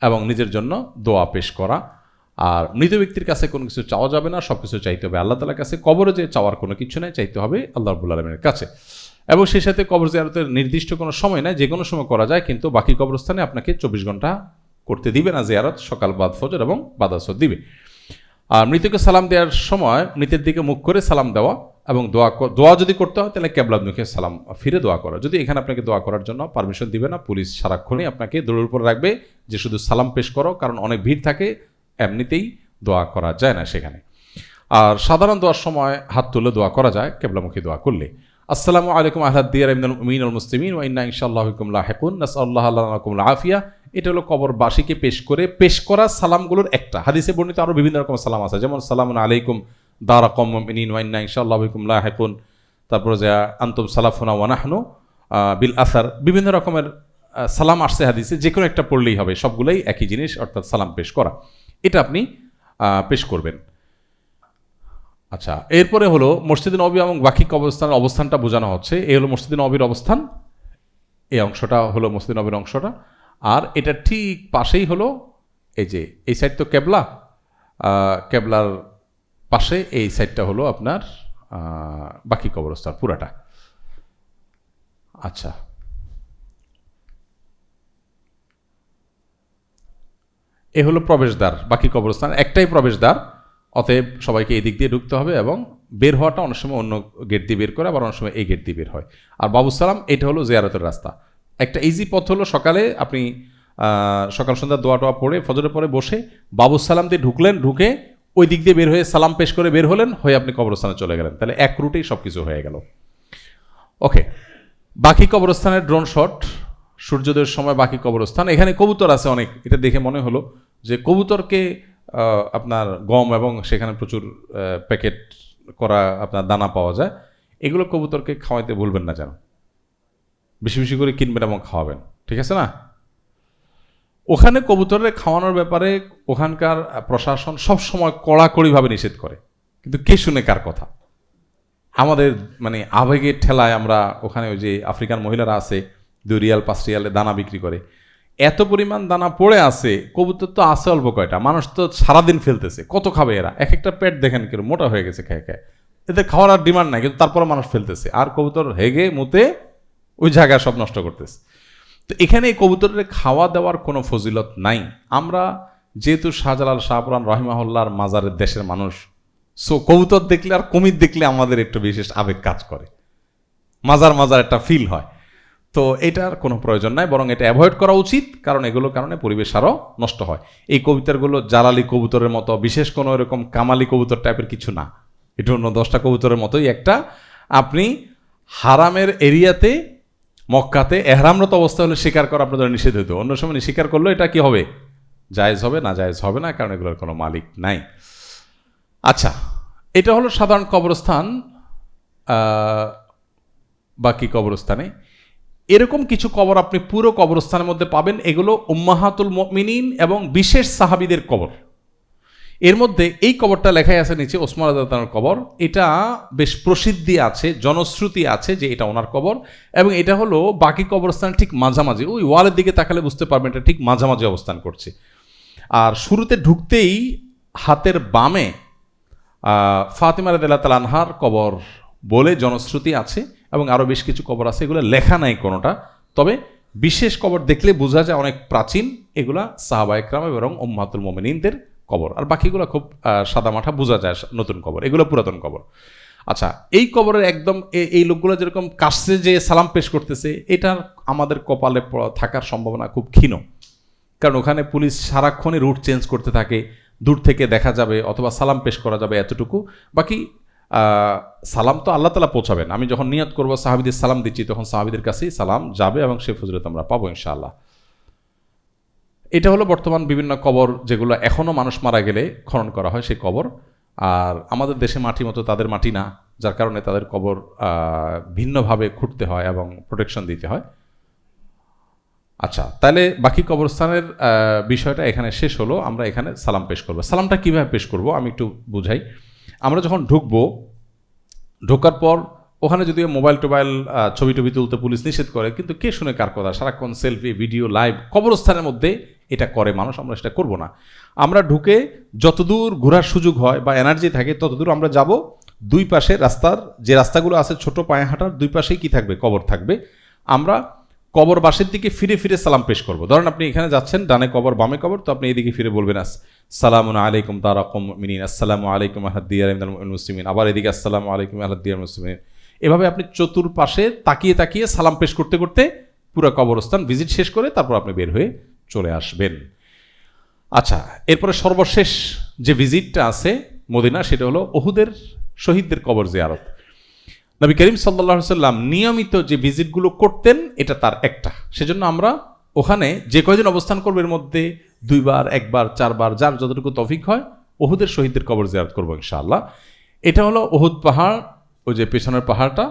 এবং নিজের জন্য দোয়া পেশ করা। আর মৃত ব্যক্তির কাছে কোনো কিছু চাওয়া যাবে না, সব কিছু চাইতে হবে আল্লাহ তাআলার কাছে। কবরে যে চাওয়ার কোনো কিছু নেই, চাইতে হবে আল্লাহ রাব্বুল আলামিনের কাছে। এবং সেই সাথে কবর জিয়ারতের নির্দিষ্ট কোনো সময় নাই, যে কোনো সময় করা যায়, কিন্তু বাকি কবরস্থানে আপনাকে 24 ঘন্টা করতে দিবে না জিয়ারত, সকাল বাদ ফজর এবং বাদ আসর দিবে। আর মৃতকে সালাম দেওয়ার সময় মৃতের দিকে মুখ করে সালাম দেওয়া এবং দোয়া যদি করতে হয় তাহলে কেবলা মুখে সালাম ফিরে দোয়া করা। যদি এখানে আপনাকে দোয়া করার জন্য পারমিশন দিবে না, পুলিশ সারাক্ষণই আপনাকে দৌড়ের উপর রাখবে যে শুধু সালাম পেশ করো, কারণ অনেক ভিড় থাকে, এমনিতেই দোয়া করা যায় না সেখানে। আর সাধারণ দোয়ার সময় হাত তুলে দোয়া করা যায় কেবলামুখী দোয়া করলে। আসসালামু আলাইকুম আহলাদ দিয়ার মিনাল মুসলিমিন ওয়া ইন্না ইনশাআল্লাহু বিকুম লাহিকুন নাসআলুল্লাহ লাকুমুল আফিয়া। এটা হলো কবরবাসীকে পেশ করা সালামগুলোর একটা। হাদিসে বর্ণিত আরও বিভিন্ন রকম সালাম আছে, যেমন সালামুন আলাইকুম দারা কওমিন মুমিনিন ওয়া ইন্না ইনশাআল্লাহু বিকুম লাহিকুন, তারপর যে আনতুম সালাফুনা ওয়া নাহনু বিল আসার, বিভিন্ন রকমের সালাম আসছে হাদিসে, যে কোনো একটা পড়লেই হবে, সবগুলোই একই জিনিস, অর্থাৎ সালাম পেশ করা। এটা আপনি পেশ করবেন। আচ্ছা, এরপরে হলো মসজিদে নববী এবং বাকি কবরস্থানের অবস্থানটা বোঝানো হচ্ছে। এই হলো মসজিদে নববীর অবস্থান, এই অংশটা হলো মসজিদে নববীর অংশটা। আর এটা ঠিক পাশেই হলো এই যে এই সাইড তো কেবলা, কেবলার পাশে এই সাইডটা হলো আপনার বাকি কবরস্থান পুরাটা। আচ্ছা, এ হলো প্রবেশদ্বার। বাকি কবরস্থান একটাই প্রবেশদ্বার, অতএব সবাইকে এই দিক দিয়ে ঢুকতে হবে এবং বের হওয়াটা অনেক সময় অন্য গেট দিয়ে বের করে, আবার অনেক সময় এই গেট দিয়ে বের হয়। আর বাবুসালাম এটা হলো জিয়ারতের রাস্তা। একটা ইজি পথ হলো সকালে আপনি সকাল সন্ধ্যা দোয়া টোয়া পড়ে ফজরের পরে বসে বাবুসালাম দিয়ে ঢুকলেন, ঢুকে ওই দিক দিয়ে বের হয়ে সালাম পেশ করে বের হলেন, হয়ে আপনি কবরস্থানে চলে গেলেন। তাহলে এক রুটেই সব কিছু হয়ে গেল। ওকে, বাকি কবরস্থানের ড্রোন শট সূর্যোদয়ের সময় বাকি কবরস্থান। এখানে কবুতর আছে অনেক, এটা দেখে মনে হলো যে কবুতরকে আপনার গম এবং সেখানে প্রচুর প্যাকেট করা আপনার দানা পাওয়া যায়, এগুলো কবুতরকে খাওয়াইতে ভুলবেন না যেন, বেশি বেশি করে কিনবেন এবং খাওয়াবেন, ঠিক আছে না? ওখানে কবুতরের খাওয়ানোর ব্যাপারে ওখানকার প্রশাসন সব সময় কড়াকড়িভাবে নিষেধ করে, কিন্তু কে শুনে কার কথা? আমাদের মানে আবেগের ঠেলায় আমরা ওখানে ওই যে আফ্রিকান মহিলারা আছে 2 রিয়াল 5 রিয়ালে দানা বিক্রি করে, এত পরিমাণ দানা পড়ে আছে, কবুতর তো আছে অল্প কয়টা, মানুষ তো সারাদিন ফেলতেছে, কত খাবে এরা? এক একটা পেট দেখেন কেউ মোটা হয়ে গেছে খেয়ে খেয়ে, এদের খাওয়ার আর ডিমান্ড নাই, কিন্তু তারপরে মানুষ ফেলতেছে, আর কবুতর হেগে মুতে ওই জায়গায় সব নষ্ট করতেছে। তো এখানে এই কবুতরের খাওয়া দেওয়ার কোনো ফজিলত নাই। আমরা যেহেতু শাহজালাল শাহপুরান রহিমাহুল্লাহর মাজারের দেশের মানুষ, সো কবুতর দেখলে আর কুমির দেখলে আমাদের একটু বিশেষ আবেগ কাজ করে, মাজার একটা ফিল হয়। তো এটার কোনো প্রয়োজন নাই, বরং এটা অ্যাভয়েড করা উচিত, কারণ এগুলোর কারণে পরিবেশ আরও নষ্ট হয়। এই কবুতরগুলো জালালি কবুতরের মতো বিশেষ কোনো এরকম কামালি কবুতর টাইপের কিছু না, এটা অন্য 10টা কবুতরের মতোই একটা। আপনি হারামের এরিয়াতে মক্কাতে এহরামরত অবস্থা হলে শিকার করা আপনাদের নিষেধ হতো, অন্য সময় শিকার করলে এটা কি হবে? জায়েজ হবে না, জায়েজ হবে না, কারণ এগুলোর কোনো মালিক নাই। আচ্ছা, এটা হলো সাধারণ কবরস্থান। বাকি কবরস্থানে এরকম কিছু কবর আপনি পুরো কবরস্থানের মধ্যে পাবেন, এগুলো উম্মাহাতুল মুমিনিন এবং বিশেষ সাহাবীদের কবর। এর মধ্যে এই কবরটা লেখাই আছে নিচে ওসমান রাদিয়াল্লাহু আনহুর কবর, এটা বেশ প্রসিদ্ধি আছে, জনশ্রুতি আছে যে এটা ওনার কবর, এবং এটা হলো বাকি কবরস্থান ঠিক মাঝামাঝি, ওই ওয়ালের দিকে তাকালে বুঝতে পারবেন এটা ঠিক মাঝামাঝি অবস্থান করছে। আর শুরুতে ঢুকতেই হাতের বামে ফাতিমা রাদিয়াল্লাহু তাআলা আনহার কবর বলে জনশ্রুতি আছে, এবং আরও বেশ কিছু কবর আছে, এগুলো লেখা নাই কোনোটা, তবে বিশেষ কবর দেখলে বোঝা যায় অনেক প্রাচীন, এগুলা সাহাবায়ে কেরাম এবং উম্মাহাতুল মুমিনিনদের কবর। আর বাকিগুলো খুব সাদামাঠা বোঝা যায় নতুন কবর, এগুলো পুরাতন কবর। আচ্ছা, এই কবরের একদম এই লোকগুলো যেরকম কাছে যে সালাম পেশ করতেছে, এটার আমাদের কপালে থাকার সম্ভাবনা খুব ক্ষীণ, কারণ ওখানে পুলিশ সারাক্ষণই রুট চেঞ্জ করতে থাকে, দূর থেকে দেখা যাবে অথবা সালাম পেশ করা যাবে এতটুকু। বাকি সালাম তো আল্লাহ তাআলা পৌঁছাবেন। আমি যখন নিয়ত করব সাহাবীদের সালাম দিচ্ছি, তখন সাহাবীদের কাছেই সালাম যাবে এবং সেই ফজিলত আমরা পাবো ইনশাআল্লাহ। এটা হলো বর্তমান বিভিন্ন কবর যেগুলো এখনও মানুষ মারা গেলে খনন করা হয় সেই কবর। আর আমাদের দেশে মাটি মতো তাদের মাটি না, যার কারণে তাদের কবর ভিন্নভাবে খুঁড়তে হয় এবং প্রোটেকশন দিতে হয়। আচ্ছা, তাহলে বাকি কবরস্থানের বিষয়টা এখানে শেষ হলো। আমরা এখানে সালাম পেশ করব। সালামটা কীভাবে পেশ করব আমি একটু বুঝাই। আমরা যখন ঢুকবো, ঢোকার পর ওখানে যদিও মোবাইল টোবাইল ছবি টবি তুলতে পুলিশ নিষেধ করে, কিন্তু কে শুনে কার কথা? সারাক্ষণ সেলফি ভিডিও লাইভ কবরস্থানের মধ্যে এটা করে মানুষ, আমরা সেটা করব না। আমরা ঢুকে যতদূর ঘোরার সুযোগ হয় বা এনার্জি থাকে ততদূর আমরা যাব। দুই পাশে রাস্তার যে রাস্তাগুলো আছে ছোট পায়ে হাঁটার, দুই পাশেই কি থাকবে? কবর থাকবে। আমরা কবরবাসীর দিকে ফিরে ফিরে সালাম পেশ করব। ধরেন আপনি এখানে যাচ্ছেন, ডানে কবর বামে কবর, তো আপনি এদিকে ফিরে বলবেন আসসালামু আলাইকুম তারাকুম মিনিন, আসসালামু আলাইকুম আহাদিয়ার মুসলিমিন, আবার এদিকে আসসালামু আলাইকুম আহাদিয়ার মুসলিমিন। এভাবে আপনি চতুর্পাশে তাকিয়ে তাকিয়ে সালাম পেশ করতে করতে পুরো কবরস্থান ভিজিট শেষ করে তারপর আপনি বের হয়ে চলে আসবেন। আচ্ছা, এরপরে সর্বশেষ যে ভিজিটটা আছে মদিনা, সেটা হলো উহুদের শহীদদের কবর জিয়ারত। নবী করিম সাল্লাল্লাহু আলাইহি সাল্লাম নিয়মিত যে ভিজিটগুলো করতেন এটা তার একটা। সেজন্য আমরা ওখানে যে কয়দিন অবস্থান করবো এর মধ্যে 2 বার, 1 বার, 4 বার, যার যতটুকু তৌফিক হয় উহুদের শহীদদের কবর জিয়ারত করবো ইনশাআল্লাহ। এটা হলো উহুদ পাহাড়, ওই যে পেছনের পাহাড়টা।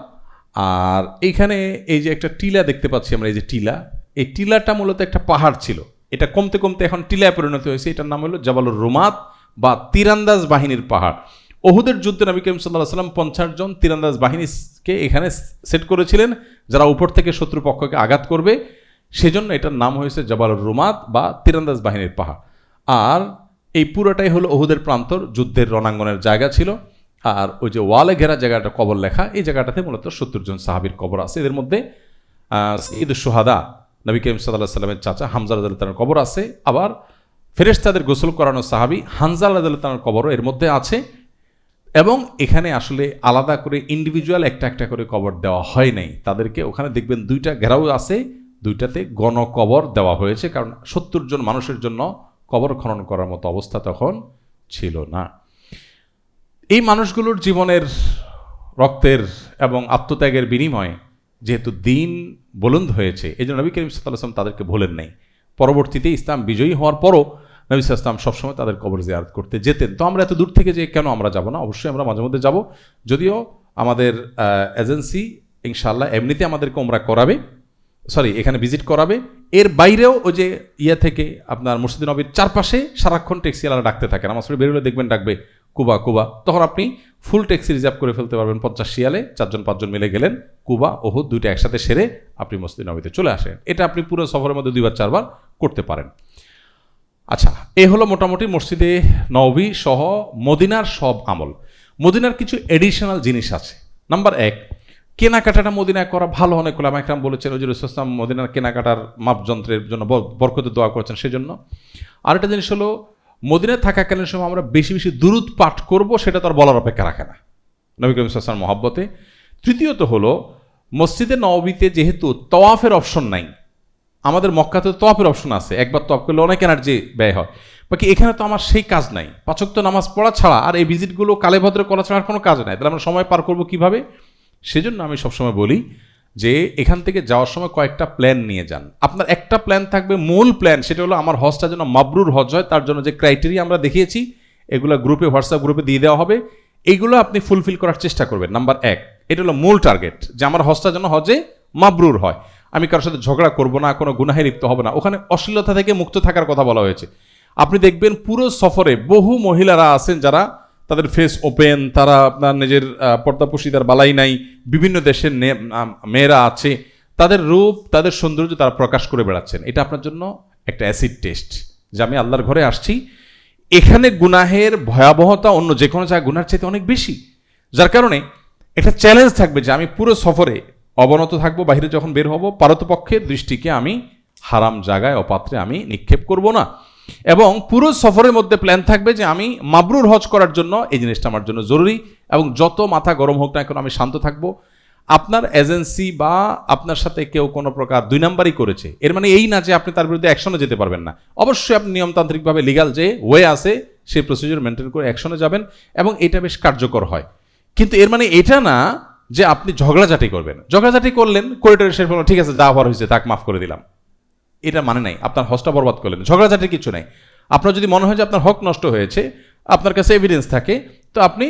আর এইখানে এই যে একটা টিলা দেখতে পাচ্ছি আমরা, এই যে টিলা, এই টিলাটা মূলত একটা পাহাড় ছিল। এটা কমতে কমতে এখন টিলায় পরিণত হয়েছে। এটার নাম হলো জাবালুর রুমাত বা তীরান্দাজ বাহিনীর পাহাড়। উহুদের যুদ্ধে নবী করিম সাল্লাল্লাহু আলাইহি ওয়াসাল্লাম 50 জন তীরন্দাজ বাহিনীকে এখানে সেট করেছিলেন, যারা উপর থেকে শত্রুপক্ষকে আঘাত করবে। সেজন্য এটার নাম হয়েছে জাবালুর রুমাত বা তীরন্দাজ বাহিনীর পাহাড়। আর এই পুরোটাই হলো উহুদের প্রান্তর, যুদ্ধের রণাঙ্গনের জায়গা ছিল। আর ওই যে ওয়ালে ঘেরা জায়গাটা কবর লেখা, এই জায়গাটাতে মূলত 70 জন সাহাবীর কবর আছে। এদের মধ্যে সাইয়্যিদুশ শুহাদা নবী করিম সাল্লাল্লাহু আলাইহি ওয়াসাল্লামের চাচা হামজা রাদিয়াল্লাহু তাআলার কবর আছে। আবার ফেরেশতাদের গোসল করানো সাহাবী হানজা রাদিয়াল্লাহু তাআলার কবরও এর মধ্যে আছে। এবং এখানে আসলে আলাদা করে ইন্ডিভিজুয়াল একটা একটা করে কবর দেওয়া হয় নাই তাদেরকে। ওখানে দেখবেন 2টা ঘেরাও আছে, 2টাতে গণকবর দেওয়া হয়েছে, কারণ 70 জন মানুষের জন্য কবর খনন করার মতো অবস্থা তখন ছিল না। এই মানুষগুলোর জীবনের রক্তের এবং আত্মত্যাগের বিনিময়ে যেহেতু দিন বুলন্দ হয়েছে, এই জন্য নবী করিম সাল্লাল্লাহু আলাইহি ওয়াসাল্লাম তাদেরকে ভোলেন নাই। পরবর্তীতে ইসলাম বিজয়ী হওয়ার পরও নবী সাল্লাল্লাহু আলাইহি ওয়াসাল্লাম সবসময় তাদের কবর জিয়ারত করতে যেতেন। তো আমরা এত দূর থেকে যে কেন আমরা যাব না? অবশ্যই আমরা মাঝে মধ্যে যাব। যদিও আমাদের এজেন্সি ইনশাআল্লাহ এমনিতে আমাদেরকে উমরা করাবে, এখানে ভিজিট করাবে। এর বাইরেও ওই যে থেকে আপনার মসজিদ নবীর চারপাশে সারাক্ষণ ট্যাক্সিওয়ালারা ডাকতে থাকেন। আমার সাথে বেরোলে দেখবেন ডাকবে কুবা কুবা, তখন আপনি ফুল ট্যাক্সি রিজার্ভ করে ফেলতে পারবেন। 50 শিয়ালে 4 জন 5 জন মিলে গেলেন, কুবা উহুদ 2টা একসাথে সেরে আপনি মসজিদ নবীতে চলে আসেন। এটা আপনি পুরো সফরের মধ্যে 2 বার 4 বার করতে পারেন। আচ্ছা, এই হলো মোটামুটি মসজিদে নববী সহ মদিনার সব আমল। মদিনার কিছু এডিশনাল জিনিস আছে। নাম্বার 1, কেনাকাটাটা মদিনায় করা ভালো। অনেক ওলামা ইকরাম বলেছেন, রাসূল সাল্লাল্লাহু আলাইহি ওয়াসাল্লাম মদিনার কেনাকাটার মাপযন্ত্রের জন্য বরকতের দোয়া করেছেন সেজন্য। আরেকটা জিনিস হলো মদিনায় থাকাকালীন সময় আমরা বেশি বেশি দুরূদ পাঠ করব, সেটা তো আর বলার অপেক্ষা রাখে না নবী করিম সাল্লাল্লাহু আলাইহি ওয়াসাল্লাম মহব্বতে। তৃতীয়ত হলো মসজিদে নববীতে যেহেতু তওয়াফের অপশন নাই, আমাদের মক্কাতে তওয়াফের অপশন আছে, একবার তওয়াফ করলে অনেক এনার্জি ব্যয় হয়। বাকি এখানে তো আমার সেই কাজ নাই, 5 ওয়াক্ত নামাজ পড়া ছাড়া আর এই ভিজিটগুলো কালে ভদ্রে করা ছাড়া আর কোনো কাজ নাই। তাহলে আমরা সময় পার করবো কীভাবে? সেজন্য আমি সবসময় বলি যে এখান থেকে যাওয়ার সময় কয়েকটা প্ল্যান নিয়ে যান। আপনার একটা প্ল্যান থাকবে, মূল প্ল্যান, সেটা হলো আমার হজটা যেন মাবরুর হজ হয়। তার জন্য যে ক্রাইটেরিয়া আমরা দেখিয়েছি এগুলো গ্রুপে, হোয়াটসঅ্যাপ গ্রুপে দিয়ে দেওয়া হবে। এইগুলো আপনি ফুলফিল করার চেষ্টা করবেন। নাম্বার 1, এটা হলো মূল টার্গেট, যে আমার হজটা যেন হজে মাবরুর হয়। আমি কারোর সাথে ঝগড়া করবো না, কোনো গুনাহে লিপ্ত হবে না। ওখানে অশ্লীলতা থেকে মুক্ত থাকার কথা বলা হয়েছে। আপনি দেখবেন পুরো সফরে বহু মহিলারা আছেন যারা তাদের ফেস ওপেন, তারা আপনার নিজের পর্দাপশিদার বালাই নাই। বিভিন্ন দেশের মেয়েরা আছে, তাদের রূপ তাদের সৌন্দর্য তারা প্রকাশ করে বেড়াচ্ছেন। এটা আপনার জন্য একটা অ্যাসিড টেস্ট, যে আমি আল্লাহর ঘরে আসছি। এখানে গুনাহের ভয়াবহতা অন্য যে কোনো জায়গায় গুনার চাইতে অনেক বেশি, যার কারণে একটা চ্যালেঞ্জ থাকবে যে আমি পুরো সফরে অবনত থাকবো। বাইরে যখন বের হব পারতপক্ষের দৃষ্টিকে আমি হারাম জায়গায় অপাত্রে আমি নিক্ষেপ করব না। এবং পুরো সফরের মধ্যে প্ল্যান থাকবে যে আমি মাবরুর হজ করার জন্য এই জিনিসটা আমার জন্য জরুরি। এবং যত মাথা গরম হোক না কেন আমি শান্ত থাকবো। আপনার এজেন্সি বা আপনার সাথে কেউ কোনো প্রকার 2 নাম্বারই করেছে, এর মানে এই না যে আপনি তার বিরুদ্ধে অ্যাকশনে যেতে পারবেন না। অবশ্যই আপনি নিয়মতান্ত্রিকভাবে লিগাল যে ওয়ে আছে সেই প্রসিডিউর মেনটেন করে অ্যাকশনে যাবেন, এবং এটা বেশ কার্যকর হয়। কিন্তু এর মানে এটা না যে আপনি ঝগড়াঝাটি করবেন। ঝগড়াঝাটি করলেন, করিডোরে শেষ বললেন ঠিক আছে যা হওয়ার হয়েছে তাক মাফ করে দিলাম, এটা মানে নাই, আপনার হজটা বরবাদ করলেন। ঝগড়াঝাটির কিছু নাই। আপনার যদি মনে হয় যে আপনার হক নষ্ট হয়েছে, আপনার কাছে এভিডেন্স থাকে, তো আপনি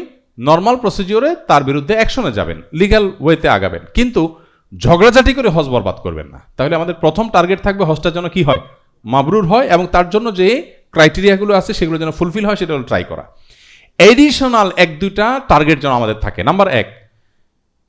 নর্মাল প্রসিডিওরে তার বিরুদ্ধে অ্যাকশনে যাবেন, লিগ্যাল ওয়েতে আগাবেন, কিন্তু ঝগড়াঝাটি করে হজ বরবাদ করবেন না। তাহলে আমাদের প্রথম টার্গেট থাকবে হজটা যেন কি হয়, মাবরুর হয়, এবং তার জন্য যে ক্রাইটেরিয়াগুলো আছে সেগুলো যেন ফুলফিল হয় সেটা হলো ট্রাই করা। এডিশনাল 1-2টা টার্গেট যেন আমাদের থাকে। নাম্বার 1,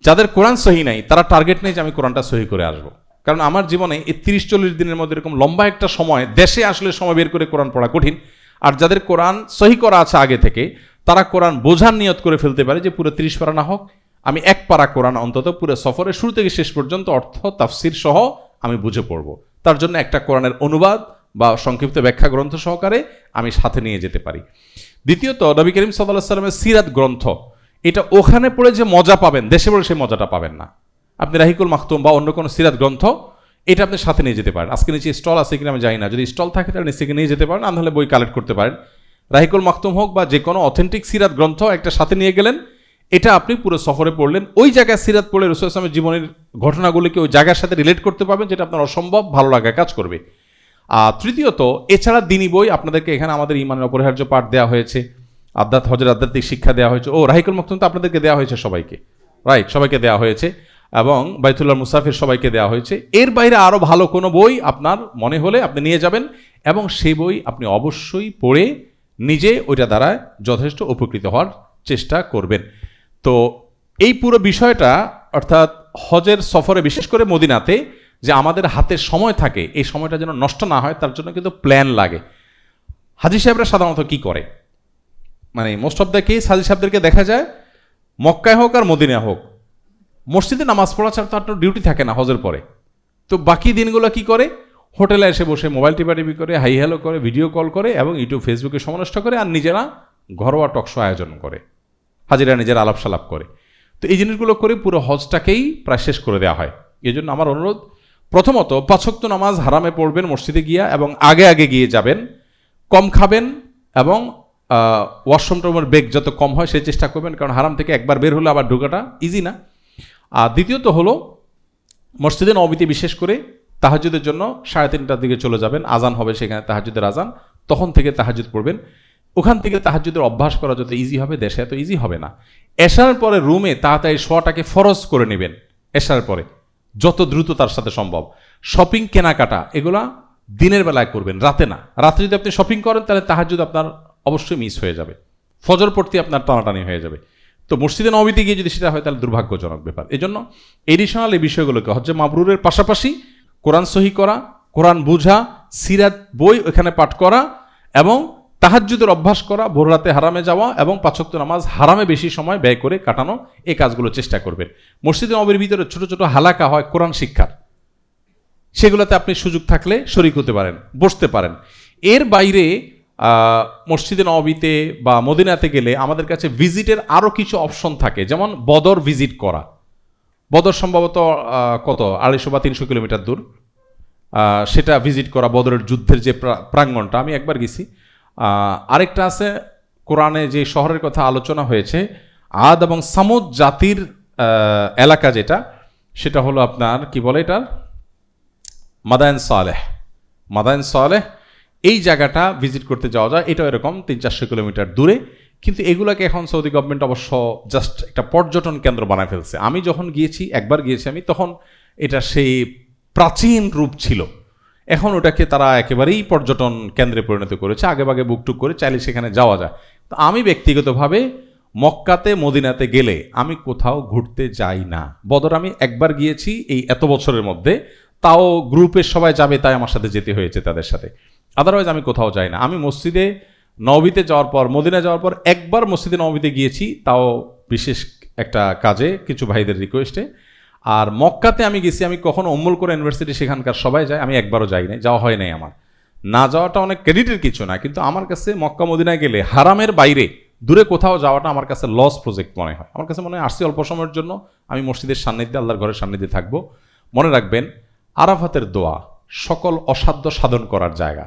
যাদের কোরআন সহি নাই তারা টার্গেট নেই যে আমি কোরআনটা সহি করে আসবো। কারণ আমার জীবনে এই 30-40 দিনের মধ্যে এরকম লম্বা একটা সময় দেশে আসলে সময় বের করে কোরআন পড়া কঠিন। আর যাদের কোরআন সহি করা আছে আগে থেকে, তারা কোরআন বোঝার নিয়ত করে ফেলতে পারে যে পুরো 30 পারা না হোক, আমি 1 পারা কোরআন অন্তত পুরো সফরে শুরু থেকে শেষ পর্যন্ত অর্থ তাফসির সহ আমি বুঝে পড়বো। তার জন্য একটা কোরআনের অনুবাদ বা সংক্ষিপ্ত ব্যাখ্যা গ্রন্থ সহকারে আমি সাথে নিয়ে যেতে পারি। দ্বিতীয়ত, নবী করিম সাল্লাল্লাহু আলাইহি সাল্লামের সিরাত গ্রন্থ, এটা ওখানে পড়ে যে মজা পাবেন দেশে পড়ে সেই মজাটা পাবেন না। আপনি রাহিকুল মাখতুম বা অন্য কোনো সিরাত গ্রন্থ এটা আপনি সাথে নিয়ে যেতে পারেন। আজকে নিচে স্টল আছে কিনা আমি জানি না, যদি স্টল থাকে তাহলে নিচে নিয়ে যেতে পারেন, আর নাহলে বই কালেক্ট করতে পারেন। রাহিকুল মাখতুম হোক বা যে কোনো অথেন্টিক সিরাত গ্রন্থ একটা সাথে নিয়ে গেলেন, এটা আপনি পুরো সফরে পড়লেন, ওই জায়গায় সিরাত পড়লে রাসূল সাল্লাল্লাহু আলাইহি ওয়াসাল্লামের জীবনের ঘটনাগুলিকে ওই জায়গার সাথে রিলেট করতে পারবেন, যেটা আপনার অসম্ভব ভালো লাগা কাজ করবে। আর তৃতীয়ত, এছাড়া দিনী বই আপনাদেরকে এখানে আমাদের ইমানের অপরিহার্য পাঠ দেওয়া হয়েছে, হজের আধ্যাত্মিক শিক্ষা দেওয়া হয়েছে। ও রাহিকুল মাখতুম তো আপনাদেরকে দেওয়া হয়েছে সবাইকে, রাইট, সবাইকে দেওয়া হয়েছে, এবং বাইতুল্লাহ মুসাফির সবাইকে দেওয়া হয়েছে। এর বাইরে আরও ভালো কোনো বই আপনার মনে হলে আপনি নিয়ে যাবেন, এবং সেই বই আপনি অবশ্যই পড়ে নিজে ওইটা দ্বারা যথেষ্ট উপকৃত হওয়ার চেষ্টা করবেন। তো এই পুরো বিষয়টা, অর্থাৎ হজের সফরে বিশেষ করে মদিনাতে যে আমাদের হাতে সময় থাকে, এই সময়টা যেন নষ্ট না হয় তার জন্য কিন্তু প্ল্যান লাগে। হাজী সাহেবরা সাধারণত কি করে, মানে মোস্ট অফ দ্য কেস হাজী সাহেবদেরকে দেখা যায় মক্কায় হোক আর মদিনায় হোক, মসজিদে নামাজ পড়া ছাড়া তো আপনার ডিউটি থাকে না হজের পরে। তো বাকি দিনগুলো কি করে, হোটেলে এসে বসে মোবাইল টিপাটিপি করে, হাই হ্যালো করে, ভিডিও কল করে, এবং ইউটিউব ফেসবুকে সমালোচনা করে, আর নিজেরা ঘরোয়া টকশো আয়োজন করে, হাজিরা নিজের আলাপ সালাপ করে। তো এই জিনিসগুলো করে পুরো হজটাকেই প্রায় শেষ করে দেওয়া হয়। এই জন্য আমার অনুরোধ, প্রথমত 5 ওয়াক্ত নামাজ হারামে পড়বেন মসজিদে গিয়া, এবং আগে আগে গিয়ে যাবেন, কম খাবেন, এবং ওয়াশরুম টরুমের বেগ যত কম হয় সেই চেষ্টা করবেন, কারণ হারাম থেকে একবার বের হলে আবার ঢোকাটা ইজি না। আর দ্বিতীয়ত হলো মসজিদে নববীতে বিশেষ করে তাহাজ্জুদের জন্য 3:30টার দিকে চলে যাবেন, আজান হবে সেখানে তাহাজ্জুদের আজান, তখন থেকে তাহাজ্জুদ পড়বেন। ওখান থেকে তাহাজ্জুদের অভ্যাস করা যত ইজি হবে, দেশে এত ইজি হবে না। এশার পরে রুমে তাড়াতাড়ি শোয়াটাকে ফরজ করে নেবেন, এশার পরে যত দ্রুত তার সাথে সম্ভব। শপিং কেনাকাটা এগুলা দিনের বেলায় করবেন, রাতে না। রাতে যদি আপনি শপিং করেন তাহলে তাহাজ্জুদ আপনার অবশ্যই মিস হয়ে যাবে, ফজর পড়তে আপনার টানাটানি হয়ে যাবে। তো মসজিদে নববীতে গিয়ে যদি সেটা হয় তাহলে দুর্ভাগ্যজনক ব্যাপার। এই জন্য এডিশনাল এই বিষয়গুলোকে হজ্জে মাবরুরের পাশাপাশি কোরআন সহি করা, কোরআন বুঝা, সিরাত বই ওখানে পাঠ করা, এবং তাহাজ্জুদের অভ্যাস করা, ভোর রাতে হারামে যাওয়া, এবং 5 ওয়াক্ত নামাজ হারামে বেশি সময় ব্যয় করে কাটানো, এই কাজগুলো চেষ্টা করবেন। মসজিদে নববীর ভিতরে ছোট ছোট হালাকা হয় কোরআন শিক্ষার, সেগুলোতে আপনি সুযোগ থাকলে শরীক হতে পারেন, বসতে পারেন। এর বাইরে মসজিদে নববীতে বা মদিনাতে গেলে আমাদের কাছে ভিজিটের আরও কিছু অপশন থাকে, যেমন বদর ভিজিট করা। বদর সম্ভবত কত 250 বা 300 কিলোমিটার দূর, সেটা ভিজিট করা, বদরের যুদ্ধের যে প্রাঙ্গণটা, আমি একবার গেছি। আরেকটা আছে কোরআনে যে শহরের কথা আলোচনা হয়েছে, আদ এবং সামুদ জাতির এলাকা, যেটা সেটা হলো আপনার কি বলে এটার, মাদায়েন সালেহ। মাদায়েন সালেহ এই জায়গাটা ভিজিট করতে যাওয়া যায়, এটা এরকম 300-400 কিলোমিটার দূরে। কিন্তু এগুলোকে এখন সৌদি গভর্নমেন্ট অবশ্য জাস্ট একটা পর্যটন কেন্দ্র বানায় ফেলছে। আমি যখন গিয়েছি, একবার গিয়েছি আমি, তখন এটা সেই প্রাচীন রূপ ছিল। এখন ওটাকে তারা একেবারেই পর্যটন কেন্দ্রে পরিণত করেছে, আগেভাগে বুকটুক করে চাইলে সেখানে যাওয়া যায়। তো আমি ব্যক্তিগতভাবে মক্কাতে মদিনাতে গেলে আমি কোথাও ঘুরতে যাই না। বদর আমি একবার গিয়েছি এই এত বছরের মধ্যে, তাও গ্রুপের সবাই যাবে তাই আমার সাথে যেতে হয়েছে তাদের সাথে, আদারওয়াইজ আমি কোথাও যাই না। আমি মসজিদে নববীতে যাওয়ার পর, মদিনা যাওয়ার পর একবার মসজিদে নববীতে গিয়েছি, তাও বিশেষ একটা কাজে, কিছু ভাইদের রিকোয়েস্টে। আর মক্কাতে আমি গেছি, আমি কখনো উম্মুল কোরআন ইউনিভার্সিটি, সেখানকার সবাই যায়, আমি একবারও যাই নাই, যাওয়া হয় নাই আমার। না যাওয়াটা অনেক ক্রেডিটের কিছু না, কিন্তু আমার কাছে মক্কা মদিনায় গেলে হারামের বাইরে দূরে কোথাও যাওয়াটা আমার কাছে লস প্রজেক্ট মনে হয়। আমার কাছে মনে হয় আসছি অল্প সময়ের জন্য, আমি মসজিদের সান্নিধ্যে, আল্লাহর ঘরের সান্নিধ্যে থাকবো। মনে রাখবেন, আরাফাতের দোয়া সকল অসাধ্য সাধন করার জায়গা।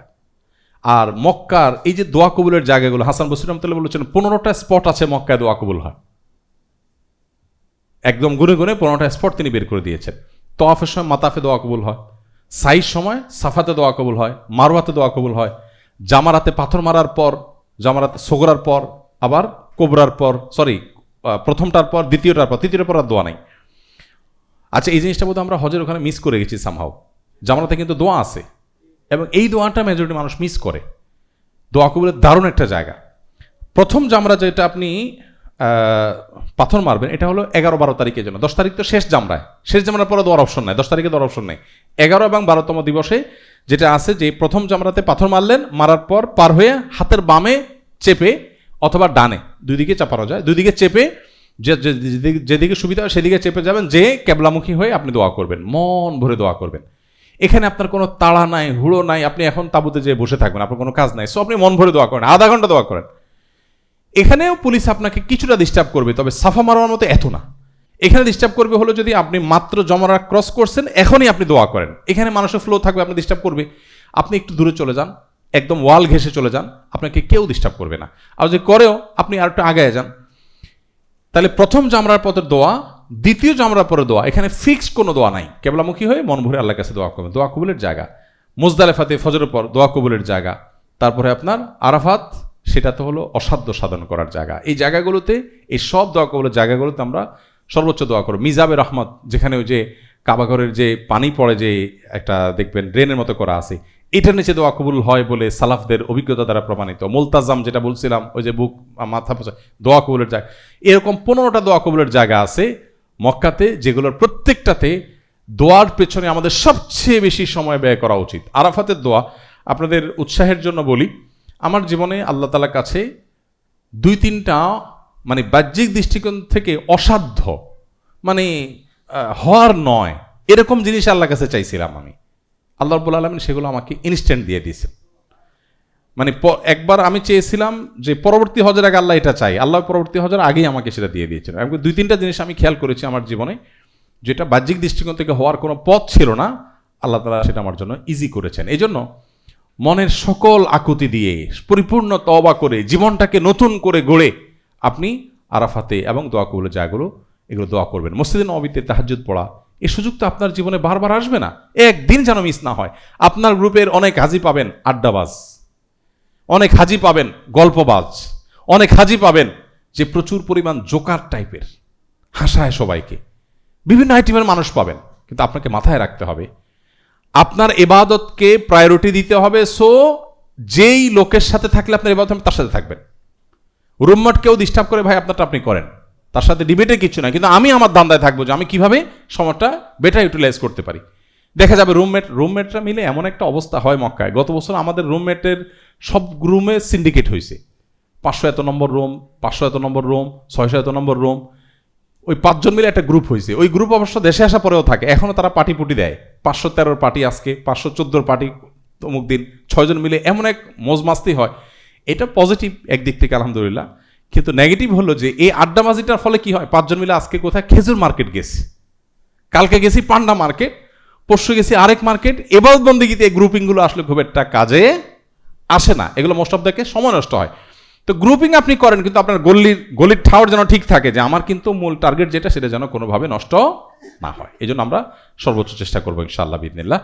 আর মক্কার এই যে দোয়া কবুলের জায়গাগুলো, হাসান বসরি রহমতুল্লাহ বলেছেন 15টা স্পট আছে মক্কায় দোয়া কবুল হয়। একদম গুনে গুনে 15টা স্পট তিনি বের করে দিয়েছেন। তওয়াফের সময় মাতাফে দোয়া কবুল হয়, সাইর সময় সাফাতে দোয়া কবুল হয়, মারওয়াতে দোয়া কবুল হয়, জামারাতে পাথর মারার পর, জামারাতে সোগরার পর, আবার কোবরার পর, প্রথমটার পর, দ্বিতীয়টার পর, তৃতীয়টার পর আর দোয়া নাই। আচ্ছা, এই জিনিসটা বোধহয় আমরা হজের ওখানে মিস করে গেছি সামহাও। জামারাতে কিন্তু দোয়া আছে এবং এই দোয়াটা মেজরিটি মানুষ মিস করে। দোয়া কবুলের দারুণ একটা জায়গা। প্রথম জামরা যেটা আপনি পাথর মারবেন, এটা হলো 11-12 তারিখের জন্য। 10 তারিখ তো শেষ জামরায়, শেষ জামরার পরে দোয়ার অপশন নাই, 10 তারিখে দোয়ার অপশন নেই। 11 এবং 12তম দিবসে যেটা আছে যে প্রথম জামরাতে পাথর মারলেন, মারার পর পার হয়ে হাতের বামে চেপে অথবা ডানে, দুই দিকে চাপানো যায়, দুই দিকে চেপে যেদিকে সুবিধা হয় সেদিকে চেপে যাবেন, যে কেবলামুখী হয়ে আপনি দোয়া করবেন, মন ভরে দোয়া করবেন। এখানে আপনার কোনো তাড়া নাই, হুড়ো নাই, আপনি এখন তাঁবুতে যেয়ে বসে থাকবেন, আপনার কোনো কাজ নাই, সো আপনি মন ভরে দোয়া করেন, আধা ঘন্টা দোয়া করেন। এখানেও পুলিশ আপনাকে কিছুটা ডিস্টার্ব করবে, তবে সাফা মারার মতো এত না। এখানে ডিস্টার্ব করবে হলো যদি আপনি মাত্র জমারা ক্রস করছেন, এখনই আপনি দোয়া করেন, এখানে মানুষের ফ্লো থাকবে, আপনি ডিস্টার্ব করবে। আপনি একটু দূরে চলে যান, একদম ওয়াল ঘেঁষে চলে যান, আপনাকে কেউ ডিস্টার্ব করবে না। আর যে করেও আপনি আর একটু আগায় যান। তাহলে প্রথম জামরার পথের দোয়া, দ্বিতীয় জামরার পরে দোয়া, এখানে ফিক্সড কোনো দোয়া নাই। কেবলামুখী হয়ে মন ভরে আল্লাহর কাছে দোয়া করবেন, দোয়া কবুলের জায়গা। মুজদালিফাতে ফজরের পর দোয়া কবুলের জায়গা। তারপরে আপনার আরাফাত, সেটা তো হলো অসাধ্য সাধন করার জায়গা। এই জায়গাগুলোতে, এই সব দোয়া কবুলের জায়গাগুলোতে আমরা সর্বোচ্চ দোয়া করব। মিজাবে রহমত, যেখানে ওই যে কাবাঘরের যে পানি পড়ে, যে একটা দেখবেন ড্রেনের মতো করা আছে, এটার নিচে দোয়া কবুল হয় বলে সালাফদের অভিজ্ঞতা দ্বারা প্রমাণিত। মুলতাজাম যেটা বলছিলাম, ওই যে বুক মাথা পোছা দোয়া কবুলের জায়গা, এরকম 15টা দোয়া কবুলের জায়গা আছে মক্কাতে, যেগুলোর প্রত্যেকটাতে দোয়ার পেছনে আমাদের সবচেয়ে বেশি সময় ব্যয় করা উচিত। আরাফাতের দোয়া আপনাদের উৎসাহের জন্য বলি, আমার জীবনে আল্লাহ তাআলার কাছে 2-3টা মানে বাহ্যিক দৃষ্টিকোণ থেকে অসাধ্য, মানে হওয়ার নয় এরকম জিনিস আল্লাহর কাছে চাইছিলাম আমি। আল্লাহ রাব্বুল আলামিন সেগুলো আমাকে ইনস্ট্যান্ট দিয়ে দিয়েছেন। মানে একবার আমি চেয়েছিলাম যে পরবর্তী হজের আগে আল্লাহ এটা চাই, আল্লাহ পরবর্তী হজের আগেই আমাকে সেটা দিয়ে দিয়েছেন। আমি 2-3টা জিনিস আমি খেয়াল করেছি আমার জীবনে, যেটা বাহ্যিক দৃষ্টিকোণ থেকে হওয়ার কোনো পথ ছিল না, আল্লাহ তাআলা সেটা আমার জন্য ইজি করেছেন। এই জন্য মনের সকল আকুতি দিয়ে পরিপূর্ণ তওবা করে জীবনটাকে নতুন করে গড়ে আপনি আরাফাতে এবং দোয়া কবুলের জায়গাগুলো এগুলো দোয়া করবেন। মসজিদে নববীতে তাহাজ্জুদ পড়া, এই সুযোগ তো আপনার জীবনে বারবার আসবে না, একদিন যেন মিস না হয়। আপনার গ্রুপের অনেক হাজি পাবেন আড্ডাবাজ, অনেক হাজি পাবেন গল্পবাজ, অনেক হাজি পাবেন যে প্রচুর পরিমাণ জোকার টাইপের, হাসায় সবাইকে, বিভিন্ন আইটেমের মানুষ পাবেন। কিন্তু আপনাকে মাথায় রাখতে হবে আপনার ইবাদতকে প্রায়োরিটি দিতে হবে। সো যেই লোকের সাথে থাকলে আপনার ইবাদত হবে তার সাথে থাকবেন। রুমমেট কেউ ডিস্টার্ব করে, ভাই আপনারটা আপনি করেন, তার সাথে ডিবেটে কিছু না, কিন্তু আমি আমার দান্দায় থাকবো যে আমি কিভাবে সময়টা বেটার ইউটিলাইজ করতে পারি। দেখা যাবে রুমমেটরা মিলে এমন একটা অবস্থা হয় মক্কায়। গত বছর আমাদের রুমমেটের সব রুমে সিন্ডিকেট হয়েছে, 500 এত নম্বর রুম, 500 এত নম্বর রুম, 600 এত নম্বর রুম, ওই 5 জন মিলে একটা গ্রুপ হয়েছে। ওই গ্রুপ অবশ্য দেশে আসা পরেও থাকে, এখনও তারা পার্টি পুটি দেয়। 513 পার্টি আজকে, 514 পার্টি অমুক দিন, 6 জন মিলে এমন এক মজমাস্তি হয়। এটা পজিটিভ একদিক থেকে আলহামদুলিল্লাহ, কিন্তু নেগেটিভ হলো যে এই আড্ডাবাজিটার ফলে কি হয়, 5 জন মিলে আজকে কোথায় খেজুর মার্কেট গেছি, কালকে গেছি পান্ডা মার্কেট, পরশু গেছি আরেক মার্কেট। ইবাদত বন্দেগীতে এই গ্রুপিংগুলো আসলে খুব একটা কাজে আসে না, এগুলো মোস্ট অফ দ্যাকে সময় নষ্ট হয়। তো গ্রুপিং আপনি করেন, কিন্তু আপনার গলির ঠাওর যেন ঠিক থাকে, যে আমার কিন্তু মূল টার্গেট যেটা সেটা যেন কোনোভাবে নষ্ট না হয়। এই জন্য আমরা সর্বোচ্চ চেষ্টা করবো ইনশাআল্লাহ বিইذনিল্লাহ।